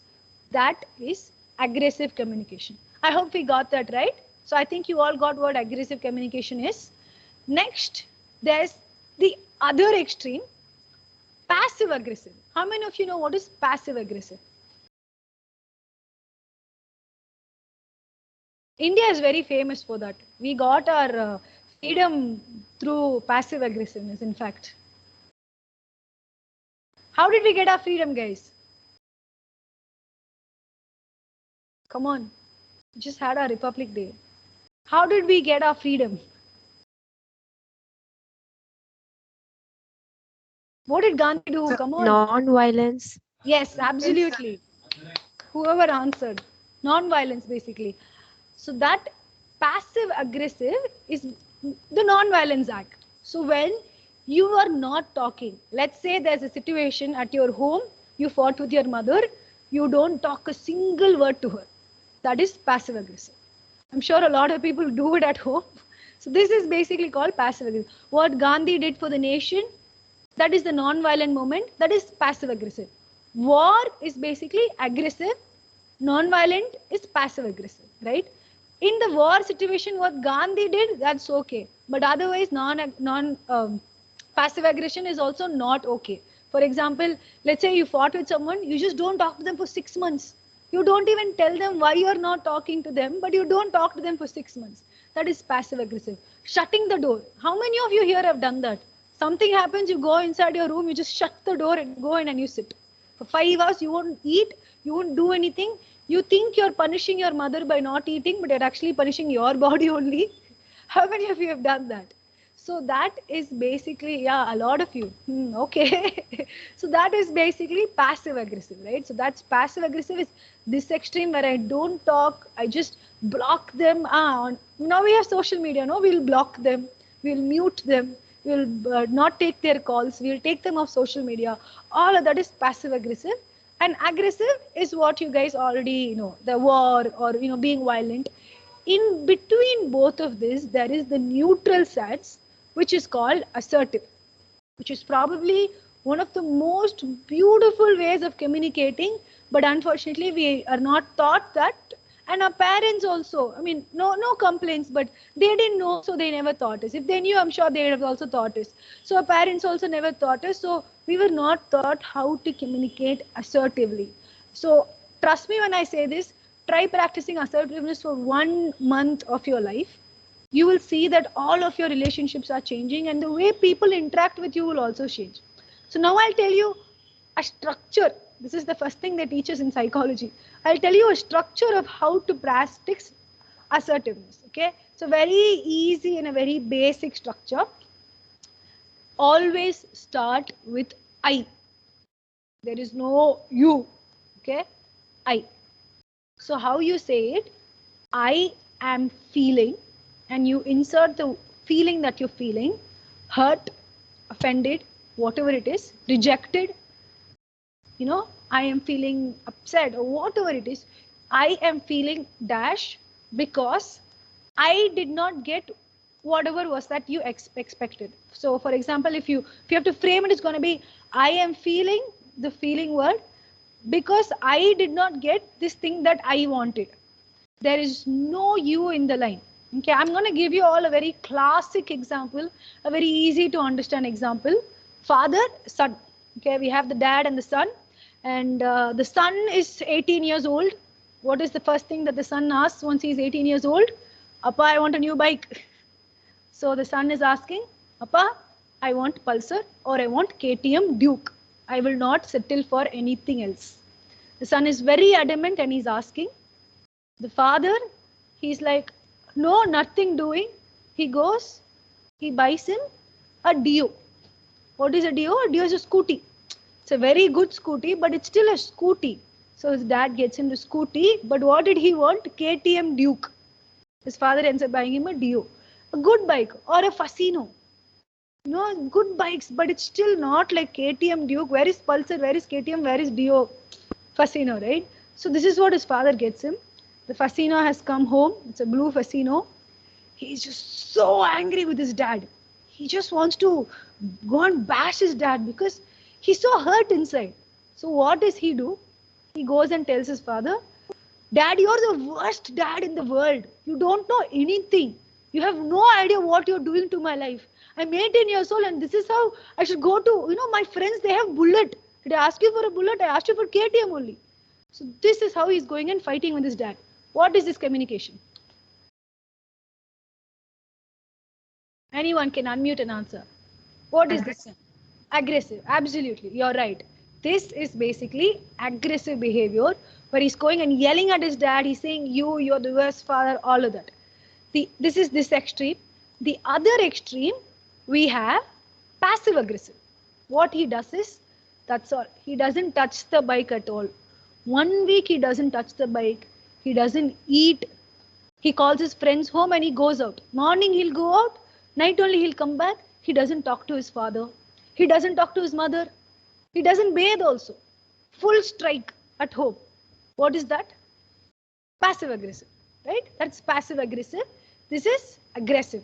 [SPEAKER 3] That is aggressive communication. I hope we got that right. So I think you all got what aggressive communication is. Next, there's the other extreme, passive aggressive. How many of you know what is passive aggressive? India is very famous for that. We got our freedom through passive aggressiveness, in fact. How did we get our freedom, guys? Come on. We just had our Republic Day. How did we get our freedom? What did Gandhi do? Come on.
[SPEAKER 8] Non-violence.
[SPEAKER 3] Yes, absolutely. Whoever answered. Non-violence, basically. So that passive aggressive is the non-violence act. So when you are not talking, let's say there's a situation at your home, you fought with your mother, you don't talk a single word to her. That is passive aggressive. I'm sure a lot of people do it at home. So this is basically called passive aggressive. What Gandhi did for the nation, that is the non-violent movement, that is passive aggressive. War is basically aggressive, non-violent is passive aggressive, right? In the war situation, what Gandhi did, that's okay. But otherwise, passive aggression is also not okay. For example, let's say you fought with someone, you just don't talk to them for 6 months. You don't even tell them why you're not talking to them, but you don't talk to them for 6 months. That is passive aggressive. Shutting the door. How many of you here have done that? Something happens, you go inside your room, you just shut the door and go in and you sit. For 5 hours, you won't eat, you won't do anything. You think you're punishing your mother by not eating, but you're actually punishing your body only. How many of you have done that? So that is basically, yeah, a lot of you. Okay. So that is basically passive aggressive, right? So that's passive aggressive is this extreme where I don't talk, I just block them. Now we have social media, no? We'll block them, we'll mute them, we'll not take their calls, we'll take them off social media. All of that is passive aggressive. And aggressive is what you guys already know, the war or being violent. In between both of this, there is the neutral sets, which is called assertive, which is probably one of the most beautiful ways of communicating. But unfortunately, we are not taught that. And our parents also, I mean, no complaints, but they didn't know, so they never taught us. If they knew, I'm sure they would have also taught us. So our parents also never taught us. So we were not taught how to communicate assertively. So trust me when I say this, try practicing assertiveness for 1 month of your life. You will see that all of your relationships are changing and the way people interact with you will also change. So now I'll tell you a structure. This is the first thing they teach us in psychology. I'll tell you a structure of how to practice assertiveness. Okay, so very easy and a very basic structure. Always start with I. There is no you. Okay, I. So how you say it? I am feeling, and you insert the feeling that you're feeling, hurt, offended, whatever it is, rejected, I am feeling upset or whatever it is. I am feeling dash because I did not get whatever was that you expected. So for example, if you have to frame it, it's going to be I am feeling the feeling word because I did not get this thing that I wanted. There is no you in the line. Okay, I'm going to give you all a very classic example, a very easy to understand example. Father, son. Okay, we have the dad and the son, and the son is 18 years old. What is the first thing that the son asks once he's 18 years old? Appa, I want a new bike. So the son is asking, Appa, I want Pulsar or I want KTM Duke. I will not settle for anything else. The son is very adamant and he's asking. The father, he's like, no, nothing doing. He goes, he buys him a Dio. What is a Dio? A Dio is a scooty. It's a very good scooty, but it's still a scooty. So his dad gets him the scooty, but what did he want? KTM Duke. His father ends up buying him a Dio. A good bike or a Fasino. Good bikes, but it's still not like KTM Duke. Where is Pulsar? Where is KTM? Where is Dio? Fasino, right? So this is what his father gets him. The Fasino has come home. It's a blue Fasino. He's just so angry with his dad. He just wants to go and bash his dad because he's so hurt inside. So what does he do? He goes and tells his father, Dad, you're the worst dad in the world. You don't know anything. You have no idea what you're doing to my life. I'm 18 years old and this is how I should go to, my friends, they have bullet. Did I ask you for a bullet? I asked you for KTM only. So this is how he's going and fighting with his dad. What is this communication? Anyone can unmute and answer. What is this? Aggressive. Absolutely. You're right. This is basically aggressive behavior where he's going and yelling at his dad. He's saying, you're the worst father, all of that. This is this extreme. The other extreme, we have passive aggressive. What he does is, that's all. He doesn't touch the bike at all. 1 week he doesn't touch the bike. He doesn't eat. He calls his friends home and he goes out. Morning he'll go out. Night only he'll come back. He doesn't talk to his father. He doesn't talk to his mother. He doesn't bathe also. Full strike at home. What is that? Passive aggressive, right? That's passive aggressive. This is aggressive.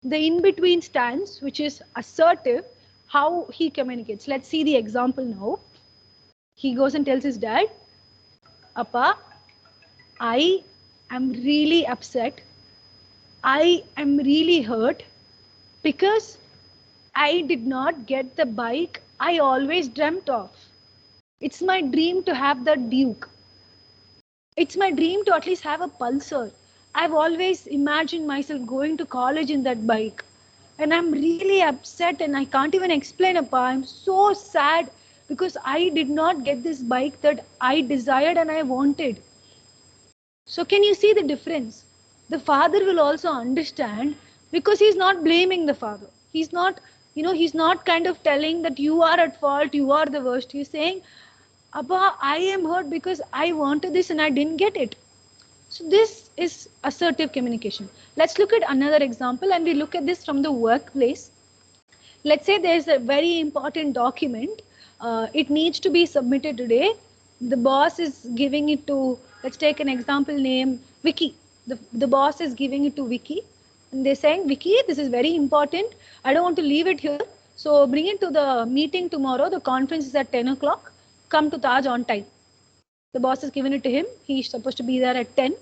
[SPEAKER 3] The in-between stance, which is assertive, how he communicates. Let's see the example now. He goes and tells his dad, Appa, I am really upset. I am really hurt because I did not get the bike I always dreamt of. It's my dream to have the Duke. It's my dream to at least have a Pulsar. I've always imagined myself going to college in that bike. And I'm really upset and I can't even explain, Appa. I'm so sad because I did not get this bike that I desired and I wanted. So can you see the difference? The father will also understand because he's not blaming the father. He's not, he's not kind of telling that you are at fault, you are the worst. He's saying, Abba, I am hurt because I wanted this and I didn't get it. So this is assertive communication. Let's look at another example, and we look at this from the workplace. Let's say there's a very important document. It needs to be submitted today. The boss is giving it to, let's take an example name, Vicky. The boss is giving it to Vicky. And they're saying, Vicky, this is very important. I don't want to leave it here. So bring it to the meeting tomorrow. The conference is at 10 o'clock. Come to Taj on time. The boss has given it to him. He's supposed to be there at 10.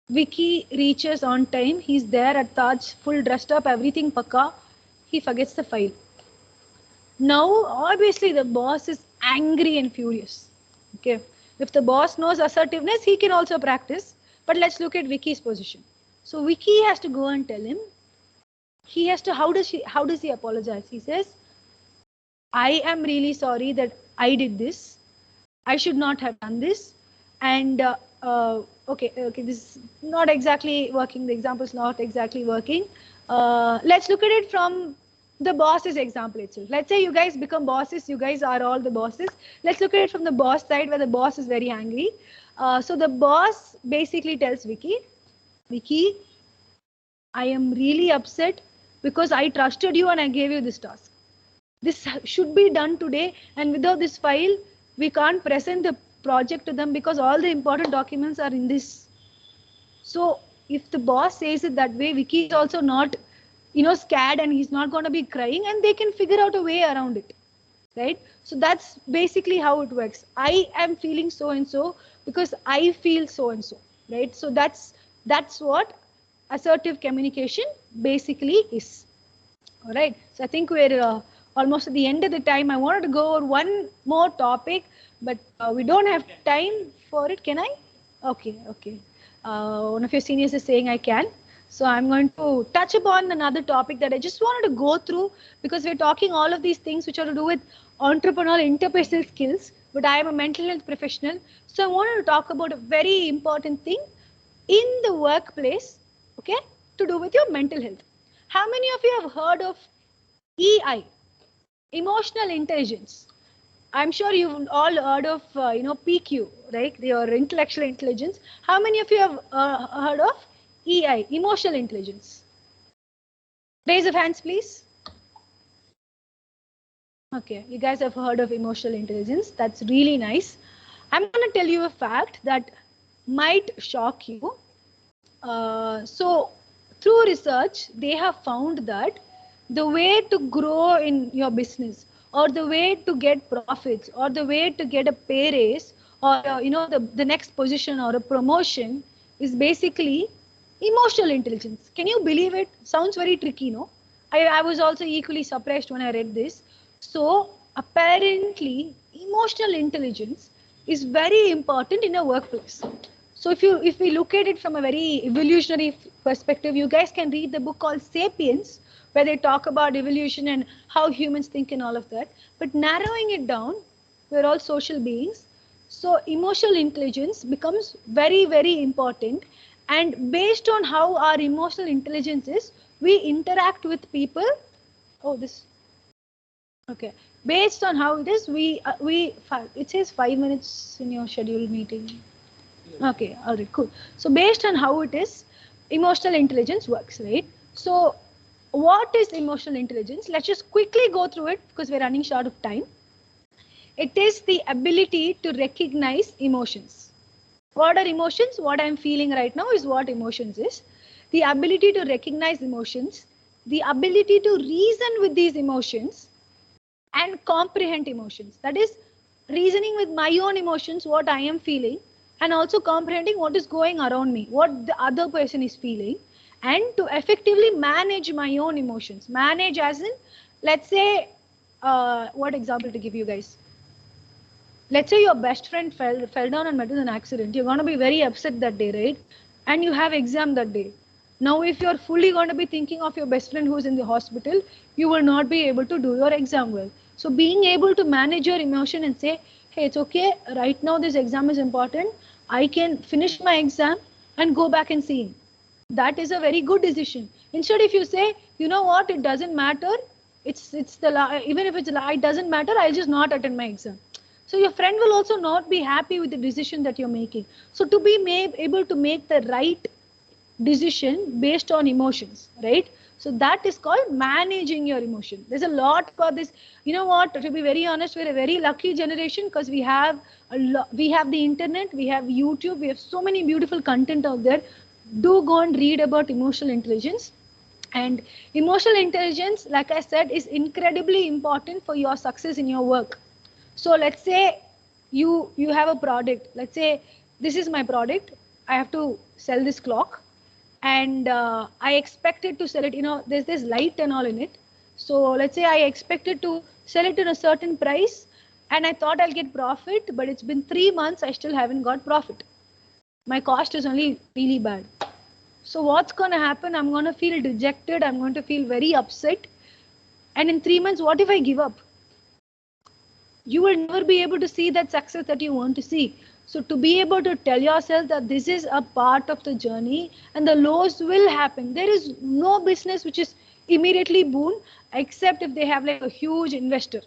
[SPEAKER 3] Vicky reaches on time. He's there at Taj, full dressed up, everything pakka. He forgets the file. Now, obviously, the boss is angry and furious. Okay. If the boss knows assertiveness, he can also practice. But let's look at Vicky's position. So Vicky has to go and tell him. He has to, how does he apologize? He says, I am really sorry that I did this. I should not have done this. And okay, this is not exactly working. The example is not exactly working. Let's look at it from the boss's example itself. Let's say you guys become bosses. You guys are all the bosses. Let's look at it from the boss side, where the boss is very angry. So the boss basically tells Vicky, Vicky, I am really upset because I trusted you and I gave you this task. This should be done today, and without this file, we can't present the project to them because all the important documents are in this. So if the boss says it that way, Vicky is also not, scared, and he's not going to be crying, and they can figure out a way around it, right? So that's basically how it works. I am feeling so and so because I feel so and so, right? So that's what assertive communication basically is. All right. So I think we're almost at the end of the time. I wanted to go over one more topic, but we don't have time for it. Can I? Okay. One of your seniors is saying I can. So I'm going to touch upon another topic that I just wanted to go through, because we're talking all of these things which are to do with entrepreneurial interpersonal skills, but I am a mental health professional. So I wanted to talk about a very important thing in the workplace, okay, to do with your mental health. How many of you have heard of EI, emotional intelligence? I'm sure you've all heard of, PQ, right? Your intellectual intelligence. How many of you have heard of EI, emotional intelligence? Raise of hands, please. Okay, you guys have heard of emotional intelligence. That's really nice. I'm going to tell you a fact that might shock you. So through research, they have found that the way to grow in your business, or the way to get profits, or the way to get a pay raise, or the next position or a promotion is basically emotional intelligence. Can you believe it? Sounds very tricky, no? I was also equally surprised when I read this. So apparently emotional intelligence is very important in a workplace. So if we look at it from a very evolutionary perspective, you guys can read the book called Sapiens, where they talk about evolution and how humans think and all of that. But narrowing it down, we're all social beings. So emotional intelligence becomes very, very important. And based on how our emotional intelligence is, we interact with people. Okay. Based on how it is, it says 5 minutes in your scheduled meeting. Okay, all right, cool. So based on how it is, emotional intelligence works, right? So what is emotional intelligence? Let's just quickly go through it because we're running short of time. It is the ability to recognize emotions. What are emotions? What I'm feeling right now is what emotions is. The ability to recognize emotions, the ability to reason with these emotions and comprehend emotions. That is reasoning with my own emotions, what I am feeling, and also comprehending what is going around me, what the other person is feeling, and to effectively manage my own emotions. Manage as in, let's say, what example to give you guys? Let's say your best friend fell down and met with an accident. You're going to be very upset that day, right? And you have exam that day. Now, if you're fully going to be thinking of your best friend who's in the hospital, you will not be able to do your exam well. So being able to manage your emotion and say, hey, it's okay. Right now, this exam is important. I can finish my exam and go back and see him. That is a very good decision. Instead, if you say, you know what, it doesn't matter, even if it's it doesn't matter, I'll just not attend my exam. So your friend will also not be happy with the decision that you're making. So to be able to make the right decision based on emotions, right? So that is called managing your emotion. There's a lot about this. You know what, to be very honest, we're a very lucky generation because we have we have the internet, we have YouTube, we have so many beautiful content out there. Do go and read about emotional intelligence. And emotional intelligence, like I said, is incredibly important for your success in your work. So let's say you have a product. Let's say this is my product. I have to sell this clock, and I expected to sell it. There's this light and all in it. So let's say I expected to sell it in a certain price, and I thought I'll get profit, but it's been 3 months. I still haven't got profit. My cost is only really bad. So what's going to happen? I'm going to feel dejected. I'm going to feel very upset. And in 3 months, what if I give up? You will never be able to see that success that you want to see. So to be able to tell yourself that this is a part of the journey and the lows will happen. There is no business which is immediately boom, except if they have like a huge investor.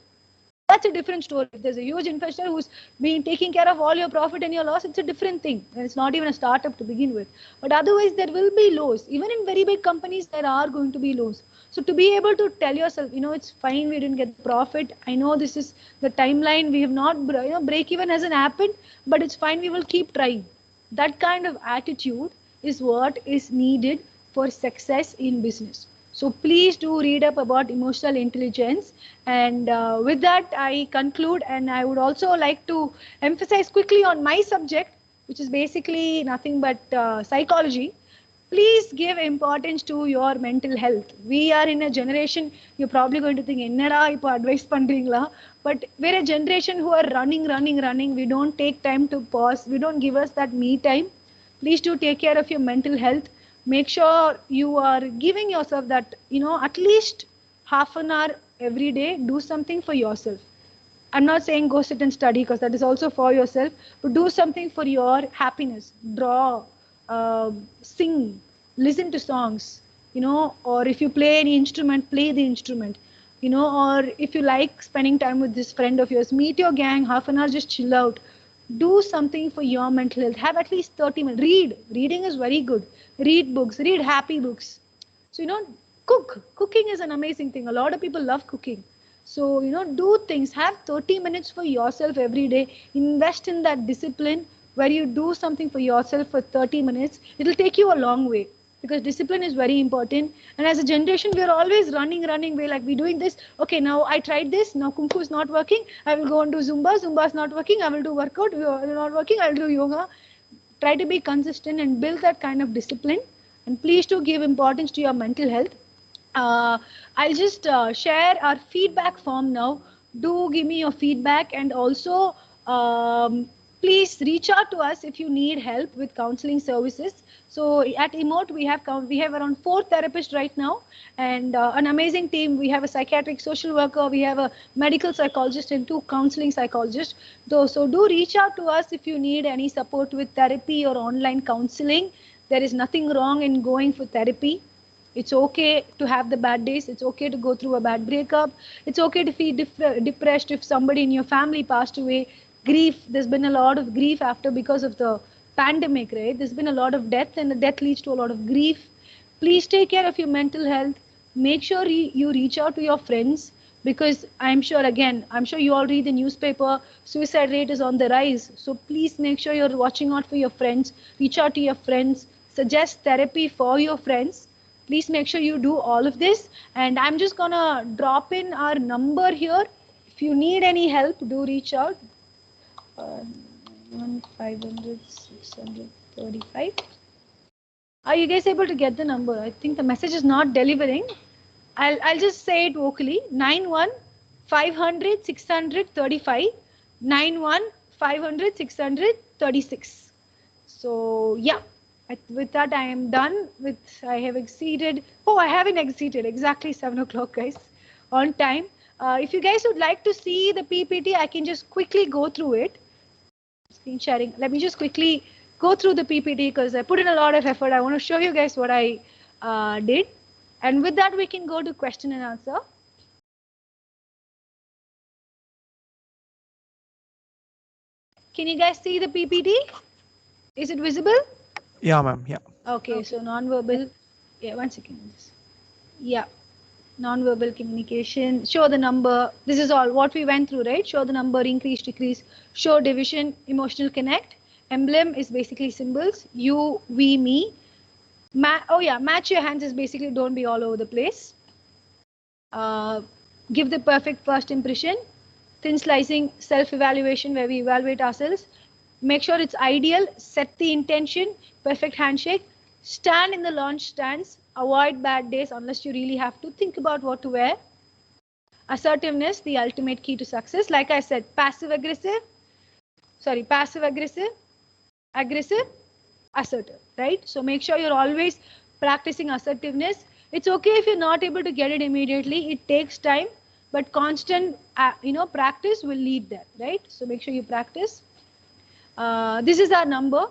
[SPEAKER 3] That's a different story. If there's a huge investor who's been taking care of all your profit and your loss, it's a different thing. And it's not even a startup to begin with. But otherwise, there will be lows. Even in very big companies, there are going to be lows. So to be able to tell yourself, it's fine, we didn't get profit. I know this is the timeline. We have not, break even hasn't happened, but it's fine. We will keep trying. That kind of attitude is what is needed for success in business. So please do read up about emotional intelligence. And with that, I conclude. And I would also like to emphasize quickly on my subject, which is basically nothing but psychology. Please give importance to your mental health. We are in a generation, you're probably going to think, "Ennada ipo advice pandringla?" But we're a generation who are running. We don't take time to pause. We don't give us that me time. Please do take care of your mental health. Make sure you are giving yourself that, at least half an hour every day, do something for yourself. I'm not saying go sit and study because that is also for yourself, but do something for your happiness. Draw, sing, listen to songs, or if you play any instrument, play the instrument, or if you like spending time with this friend of yours, meet your gang, half an hour, just chill out. Do something for your mental health. Have at least 30 minutes. Read. Reading is very good. Read books. Read happy books. So, cook. Cooking is an amazing thing. A lot of people love cooking. So, do things. Have 30 minutes for yourself every day. Invest in that discipline where you do something for yourself for 30 minutes. It'll take you a long way because discipline is very important. And as a generation, we are always running. We're like, we're doing this. Okay, now I tried this. Now Kung Fu is not working. I will go and do Zumba. Zumba is not working. I will do workout. Not working. I'll do yoga. Try to be consistent and build that kind of discipline. And please do give importance to your mental health. I'll just share our feedback form now. Do give me your feedback, and also please reach out to us if you need help with counseling services. So at Emote, we have around 4 therapists right now, and an amazing team. We have a psychiatric social worker, we have a medical psychologist, and 2 counseling psychologists. So do reach out to us if you need any support with therapy or online counseling. There is nothing wrong in going for therapy. It's okay to have the bad days. It's okay to go through a bad breakup. It's okay to feel depressed if somebody in your family passed away. Grief, there's been a lot of grief because of the pandemic, right? There's been a lot of death, and the death leads to a lot of grief. Please take care of your mental health. Make sure you reach out to your friends, because I'm sure you all read the newspaper. Suicide rate is on the rise. So please make sure you're watching out for your friends. Reach out to your friends. Suggest therapy for your friends. Please make sure you do all of this. And I'm just gonna drop in our number here. If you need any help, do reach out. 500 635. Are you guys able to get the number? I think the message is not delivering. I'll just say it vocally. 91 500 635. 91 500 636. So yeah. With that, I am done. I have exceeded. Oh, I haven't exceeded exactly 7 o'clock, guys, on time. If you guys would like to see the PPT, I can just quickly go through it. Screen sharing. Let me just quickly go through the PPT because I put in a lot of effort. I want to show you guys what I did. And with that, we can go to question and answer. Can you guys see the PPT? Is it visible?
[SPEAKER 7] Yeah, ma'am. Yeah.
[SPEAKER 3] Okay, so non-verbal. Yeah, 1 second. Yeah, non-verbal communication. Show the number. This is all what we went through, right? Show the number, increase, decrease. Show division, emotional connect. Emblem is basically symbols. You, we, me. Match your hands is basically don't be all over the place. Give the perfect first impression. Thin slicing, self-evaluation where we evaluate ourselves. Make sure it's ideal. Set the intention. Perfect handshake. Stand in the launch stance. Avoid bad days unless you really have to. Think about what to wear. Assertiveness, the ultimate key to success. Like I said, passive-aggressive, aggressive, assertive, right? So make sure you're always practicing assertiveness. It's okay if you're not able to get it immediately. It takes time, but constant, practice will lead that, right? So make sure you practice. This is our number.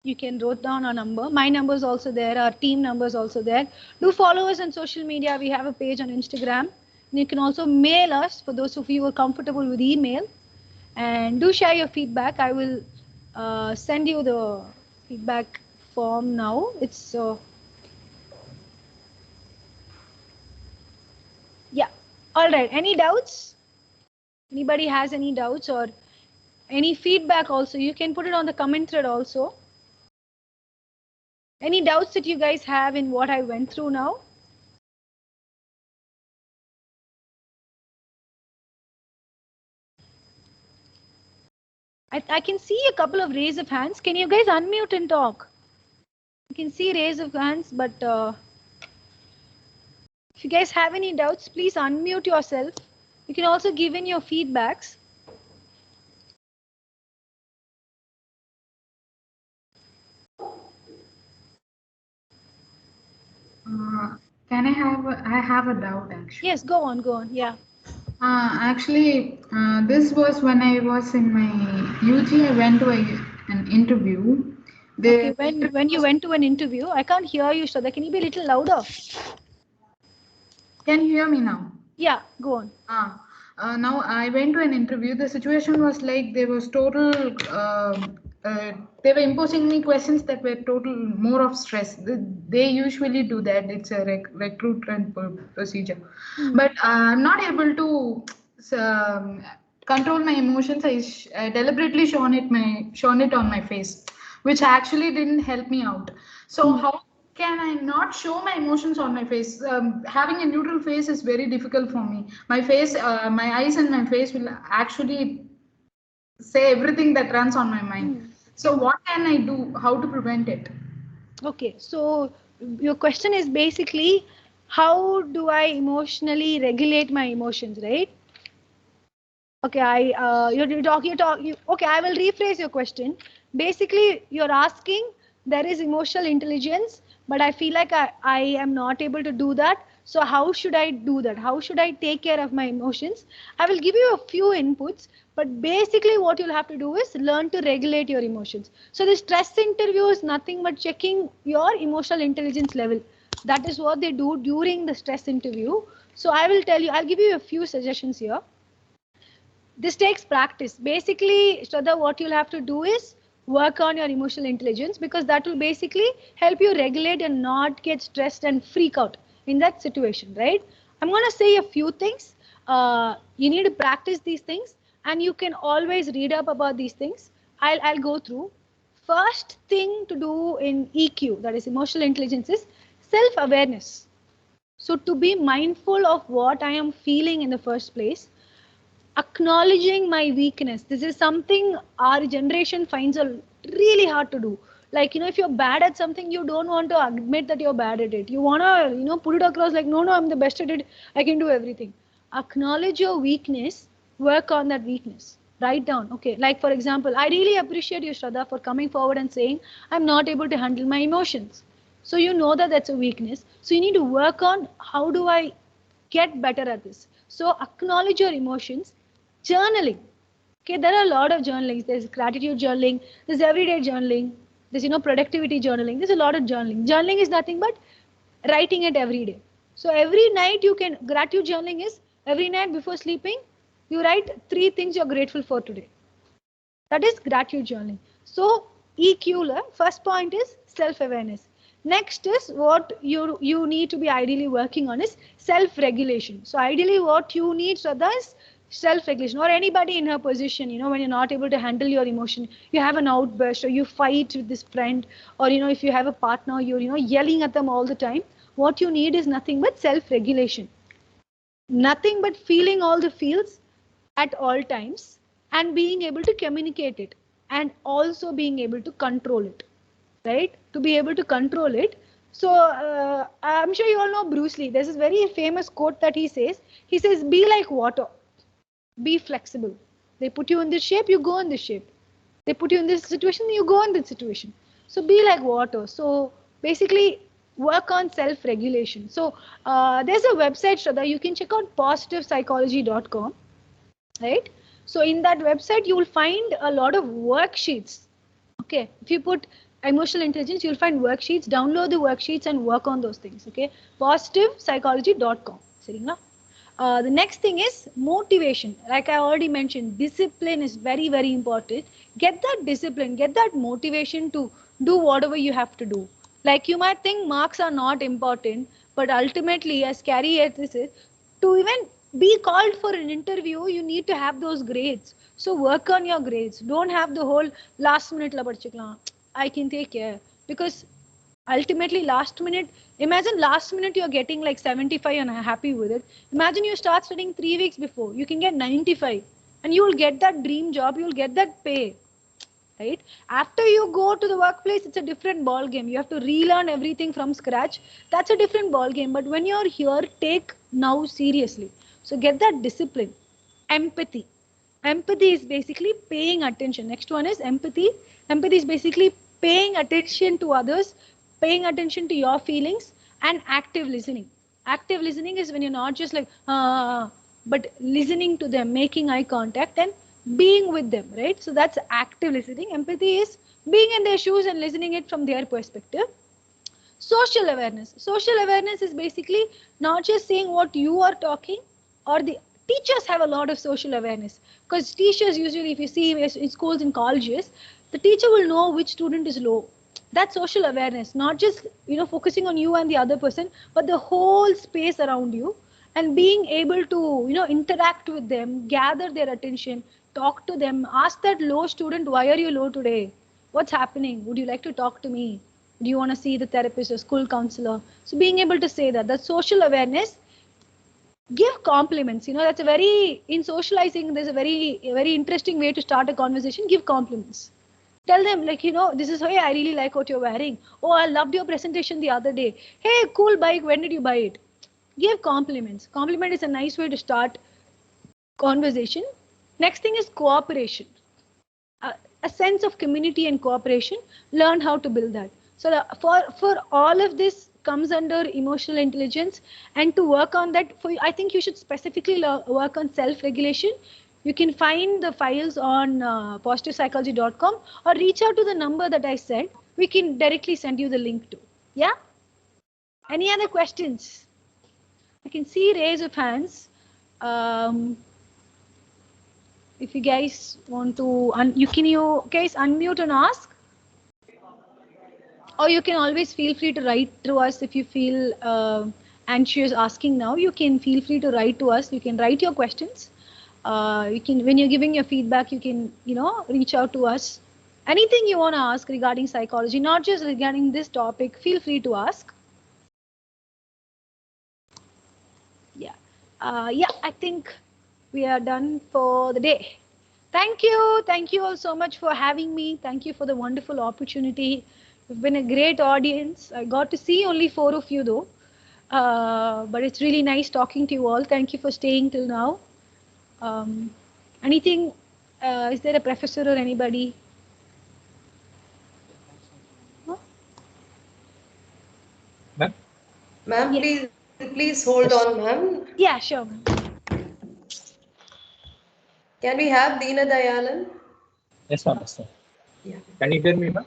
[SPEAKER 3] You can write down our number. My number is also there. Our team number is also there. Do follow us on social media. We have a page on Instagram. And you can also mail us for those of you who are comfortable with email. And do share your feedback. I will send you the feedback form now. It's yeah. All right. Any doubts? Anybody has any doubts or any feedback also? You can put it on the comment thread also. Any doubts that you guys have in what I went through now? I can see a couple of raise of hands. Can you guys unmute and talk? You can see raise of hands, but if you guys have any doubts, please unmute yourself. You can also give in your feedbacks.
[SPEAKER 6] Can I have a doubt actually?
[SPEAKER 3] Yes, go on, yeah.
[SPEAKER 6] Actually, this was when I was in my UG. I went to an interview.
[SPEAKER 3] Okay, when you went to an interview, I can't hear you, Shraddha. Can you be a little louder?
[SPEAKER 6] Can you hear me now?
[SPEAKER 3] Yeah, go on.
[SPEAKER 6] Now I went to an interview. The situation was like there was total. They were imposing me questions that were total more of stress. They usually do that. It's a recruitment procedure. But I'm not able to control my emotions. I deliberately shown it on my face, which actually didn't help me out. So how can I not show my emotions on my face? Having a neutral face is very difficult for me. My face, my eyes and my face will actually say everything that runs on my mind. So what can I do? How to prevent it?
[SPEAKER 3] Okay, so your question is basically, how do I emotionally regulate my emotions, right? Okay, okay, I will rephrase your question. Basically, you're asking, there is emotional intelligence, but I feel like I am not able to do that. So how should I do that? How should I take care of my emotions? I will give you a few inputs, but basically what you'll have to do is learn to regulate your emotions. So the stress interview is nothing but checking your emotional intelligence level. That is what they do during the stress interview. So I will tell you, I'll give you a few suggestions here. This takes practice. Basically, Shraddha, what you'll have to do is work on your emotional intelligence, because that will basically help you regulate and not get stressed and freak out in that situation, right? I'm going to say a few things. You need to practice these things, and you can always read up about these things. I'll go through. First thing to do in EQ, that is emotional intelligence, is self-awareness. So to be mindful of what I am feeling in the first place, acknowledging my weakness. This is something our generation finds really hard to do. Like, if you're bad at something, you don't want to admit that you're bad at it. You want to, put it across like, no, I'm the best at it. I can do everything. Acknowledge your weakness, work on that weakness. Write down. Okay. Like, for example, I really appreciate you, Shraddha, for coming forward and saying, I'm not able to handle my emotions. So you know that that's a weakness. So you need to work on how do I get better at this. So acknowledge your emotions. Journaling. Okay, there are a lot of journaling. There's gratitude journaling, there's everyday journaling, there's productivity journaling. There's a lot of journaling. Journaling is nothing but writing it every day. So every night you can, gratitude journaling is every night before sleeping, you write 3 things you're grateful for today. That is gratitude journaling. So EQ, first point is self-awareness. Next is what you need to be ideally working on is self-regulation. So ideally what you need, Shraddha, is self-regulation, or anybody in her position, when you're not able to handle your emotion, you have an outburst or you fight with this friend, or if you have a partner, you're yelling at them all the time. What you need is nothing but self-regulation. Nothing but feeling all the feels at all times and being able to communicate it and also being able to control it, right? To be able to control it. So I'm sure you all know Bruce Lee. There's this very famous quote that he says, be like water, be flexible. They put you in this shape, you go in this shape. They put you in this situation, you go in this situation. So be like water. So basically work on self-regulation. So there's a website, Shraddha, you can check out positivepsychology.com, right? So in that website, you will find a lot of worksheets. Okay, if you put emotional intelligence, you'll find worksheets. Download the worksheets and work on those things. Okay, positivepsychology.com. The next thing is motivation. Like I already mentioned, discipline is very, very important. Get that discipline, get that motivation to do whatever you have to do. Like you might think marks are not important, but ultimately, as scary as this is, to even be called for an interview, you need to have those grades. So work on your grades. Don't have the whole last minute la padchikalam. I can take care, because ultimately imagine last minute you're getting like 75 and happy with it. Imagine you start studying 3 weeks before, you can get 95 and you will get that dream job, you'll get that pay, right? After you go to the workplace, it's a different ball game. You have to relearn everything from scratch. That's a different ball game. But when you're here, take now seriously. So get that discipline. Empathy. Empathy is basically paying attention. Next one is empathy. Empathy is basically paying attention to others, paying attention to your feelings, and active listening. Active listening is when you're not just like, but listening to them, making eye contact and being with them, right? So that's active listening. Empathy is being in their shoes and listening it from their perspective. Social awareness. Social awareness is basically not just saying what you are talking, or the teachers have a lot of social awareness, because teachers usually, if you see in schools and colleges, the teacher will know which student is low. That's social awareness, not just focusing on you and the other person, but the whole space around you, and being able to interact with them, gather their attention, talk to them, ask that low student, why are you low today? What's happening? Would you like to talk to me? Do you want to see the therapist or school counselor? So being able to say that, that's social awareness. Give compliments. That's a very, in socializing, there's a very interesting way to start a conversation. Give compliments. Tell them like, this is, hey, I really like what you're wearing. Oh, I loved your presentation the other day. Hey, cool bike. When did you buy it? Give compliments. Compliment is a nice way to start conversation. Next thing is cooperation. A sense of community and cooperation. Learn how to build that. So for all of this comes under emotional intelligence, and to work on that, I think you should specifically work on self-regulation. You can find the files on positivepsychology.com, or reach out to the number that I said. We can directly send you the link to. Yeah? Any other questions? I can see raise of hands. If you guys want to, you guys unmute and ask. Or you can always feel free to write to us if you feel anxious asking now. You can feel free to write to us. You can write your questions. You can, when you're giving your feedback, you can, reach out to us. Anything you want to ask regarding psychology, not just regarding this topic, feel free to ask. Yeah. Yeah, I think we are done for the day. Thank you. Thank you all so much for having me. Thank you for the wonderful opportunity. You've been a great audience. I got to see only 4 of you though. But it's really nice talking to you all. Thank you for staying till now. Anything, is there a professor or anybody? Huh?
[SPEAKER 1] Ma'am,
[SPEAKER 3] Yes.
[SPEAKER 1] please hold on, ma'am.
[SPEAKER 3] Yeah, sure.
[SPEAKER 1] Can we have Deena Dayalan?
[SPEAKER 9] Yes, ma'am. Yes, ma'am.
[SPEAKER 1] Yeah.
[SPEAKER 9] Can you hear me, ma'am?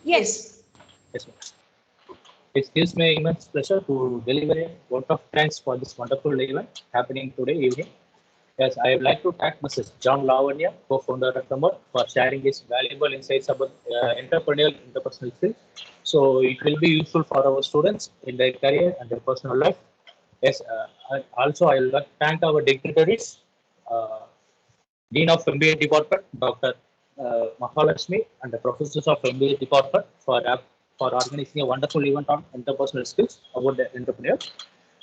[SPEAKER 3] Yes.
[SPEAKER 9] Yes, ma'am. It gives me immense pleasure to deliver a vote of thanks for this wonderful event happening today evening. Yes, I would like to thank Mrs. John Lavanya, co-founder of Remote, for sharing his valuable insights about interpersonal skills. So it will be useful for our students in their career and their personal life. Yes, also I would like to thank our dignitaries, uh, Dean of MBA Department, Dr. Mahalakshmi, and the professors of MBA Department for organizing a wonderful event on interpersonal skills about the entrepreneur.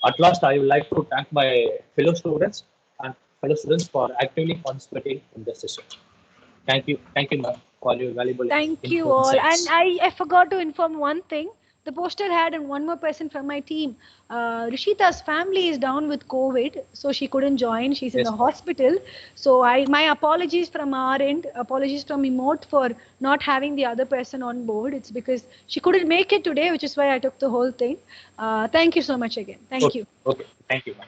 [SPEAKER 9] At last, I would like to thank my fellow students for actively participating in the session. Thank you, ma'am, for your valuable
[SPEAKER 3] Thank you all.
[SPEAKER 9] insights.
[SPEAKER 3] And I forgot to inform one thing. The poster had and one more person from my team. Rishita's family is down with COVID, so she couldn't join. She's in
[SPEAKER 9] Yes,
[SPEAKER 3] the
[SPEAKER 9] ma'am.
[SPEAKER 3] hospital. So my apologies from our end. Apologies from Emote for not having the other person on board. It's because she couldn't make it today, which is why I took the whole thing. Thank you so much again. Thank you.
[SPEAKER 9] Okay. Thank you, ma'am.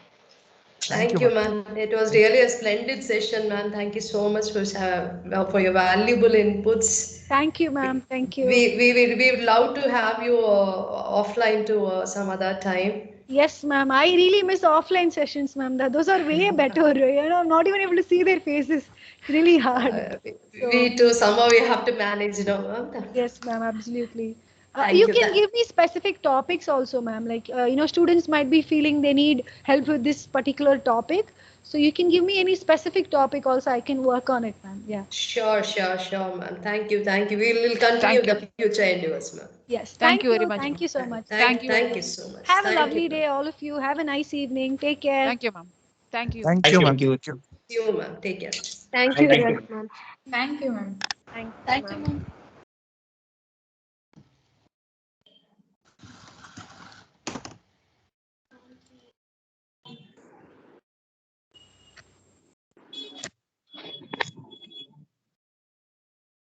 [SPEAKER 1] Thank you, man. It was really a splendid session, man. Thank you so much for your valuable inputs.
[SPEAKER 3] Thank you, ma'am. Thank you.
[SPEAKER 1] We would love to have you offline to some other time.
[SPEAKER 3] Yes, ma'am. I really miss offline sessions, ma'am. Those are way better. Not even able to see their faces. It's really hard.
[SPEAKER 1] We too, somehow we have to manage, ma'am.
[SPEAKER 3] Yes, ma'am. Absolutely.
[SPEAKER 1] Thank
[SPEAKER 3] You
[SPEAKER 1] you.
[SPEAKER 3] can give me specific topics also, ma'am. Like, students might be feeling they need help with this particular topic. So you can give me any specific topic also. I can work on it, ma'am. Yeah.
[SPEAKER 1] Sure, ma'am. Thank you. We'll continue the future endeavors, ma'am.
[SPEAKER 3] Yes.
[SPEAKER 10] Thank you very much,
[SPEAKER 3] Thank
[SPEAKER 10] ma'am.
[SPEAKER 3] you so much.
[SPEAKER 1] Thank you so much.
[SPEAKER 3] Have a
[SPEAKER 1] Thank
[SPEAKER 3] lovely
[SPEAKER 1] you,
[SPEAKER 3] day, all of you. Have a nice evening. Take care.
[SPEAKER 10] Thank you, ma'am. Thank you.
[SPEAKER 7] Thank you, ma'am.
[SPEAKER 2] Thank you.
[SPEAKER 1] See you, ma'am. Take care.
[SPEAKER 8] Thank you
[SPEAKER 9] Thank
[SPEAKER 8] very
[SPEAKER 9] you.
[SPEAKER 8] much, ma'am.
[SPEAKER 6] Thank you, ma'am.
[SPEAKER 3] Thank you, ma'am.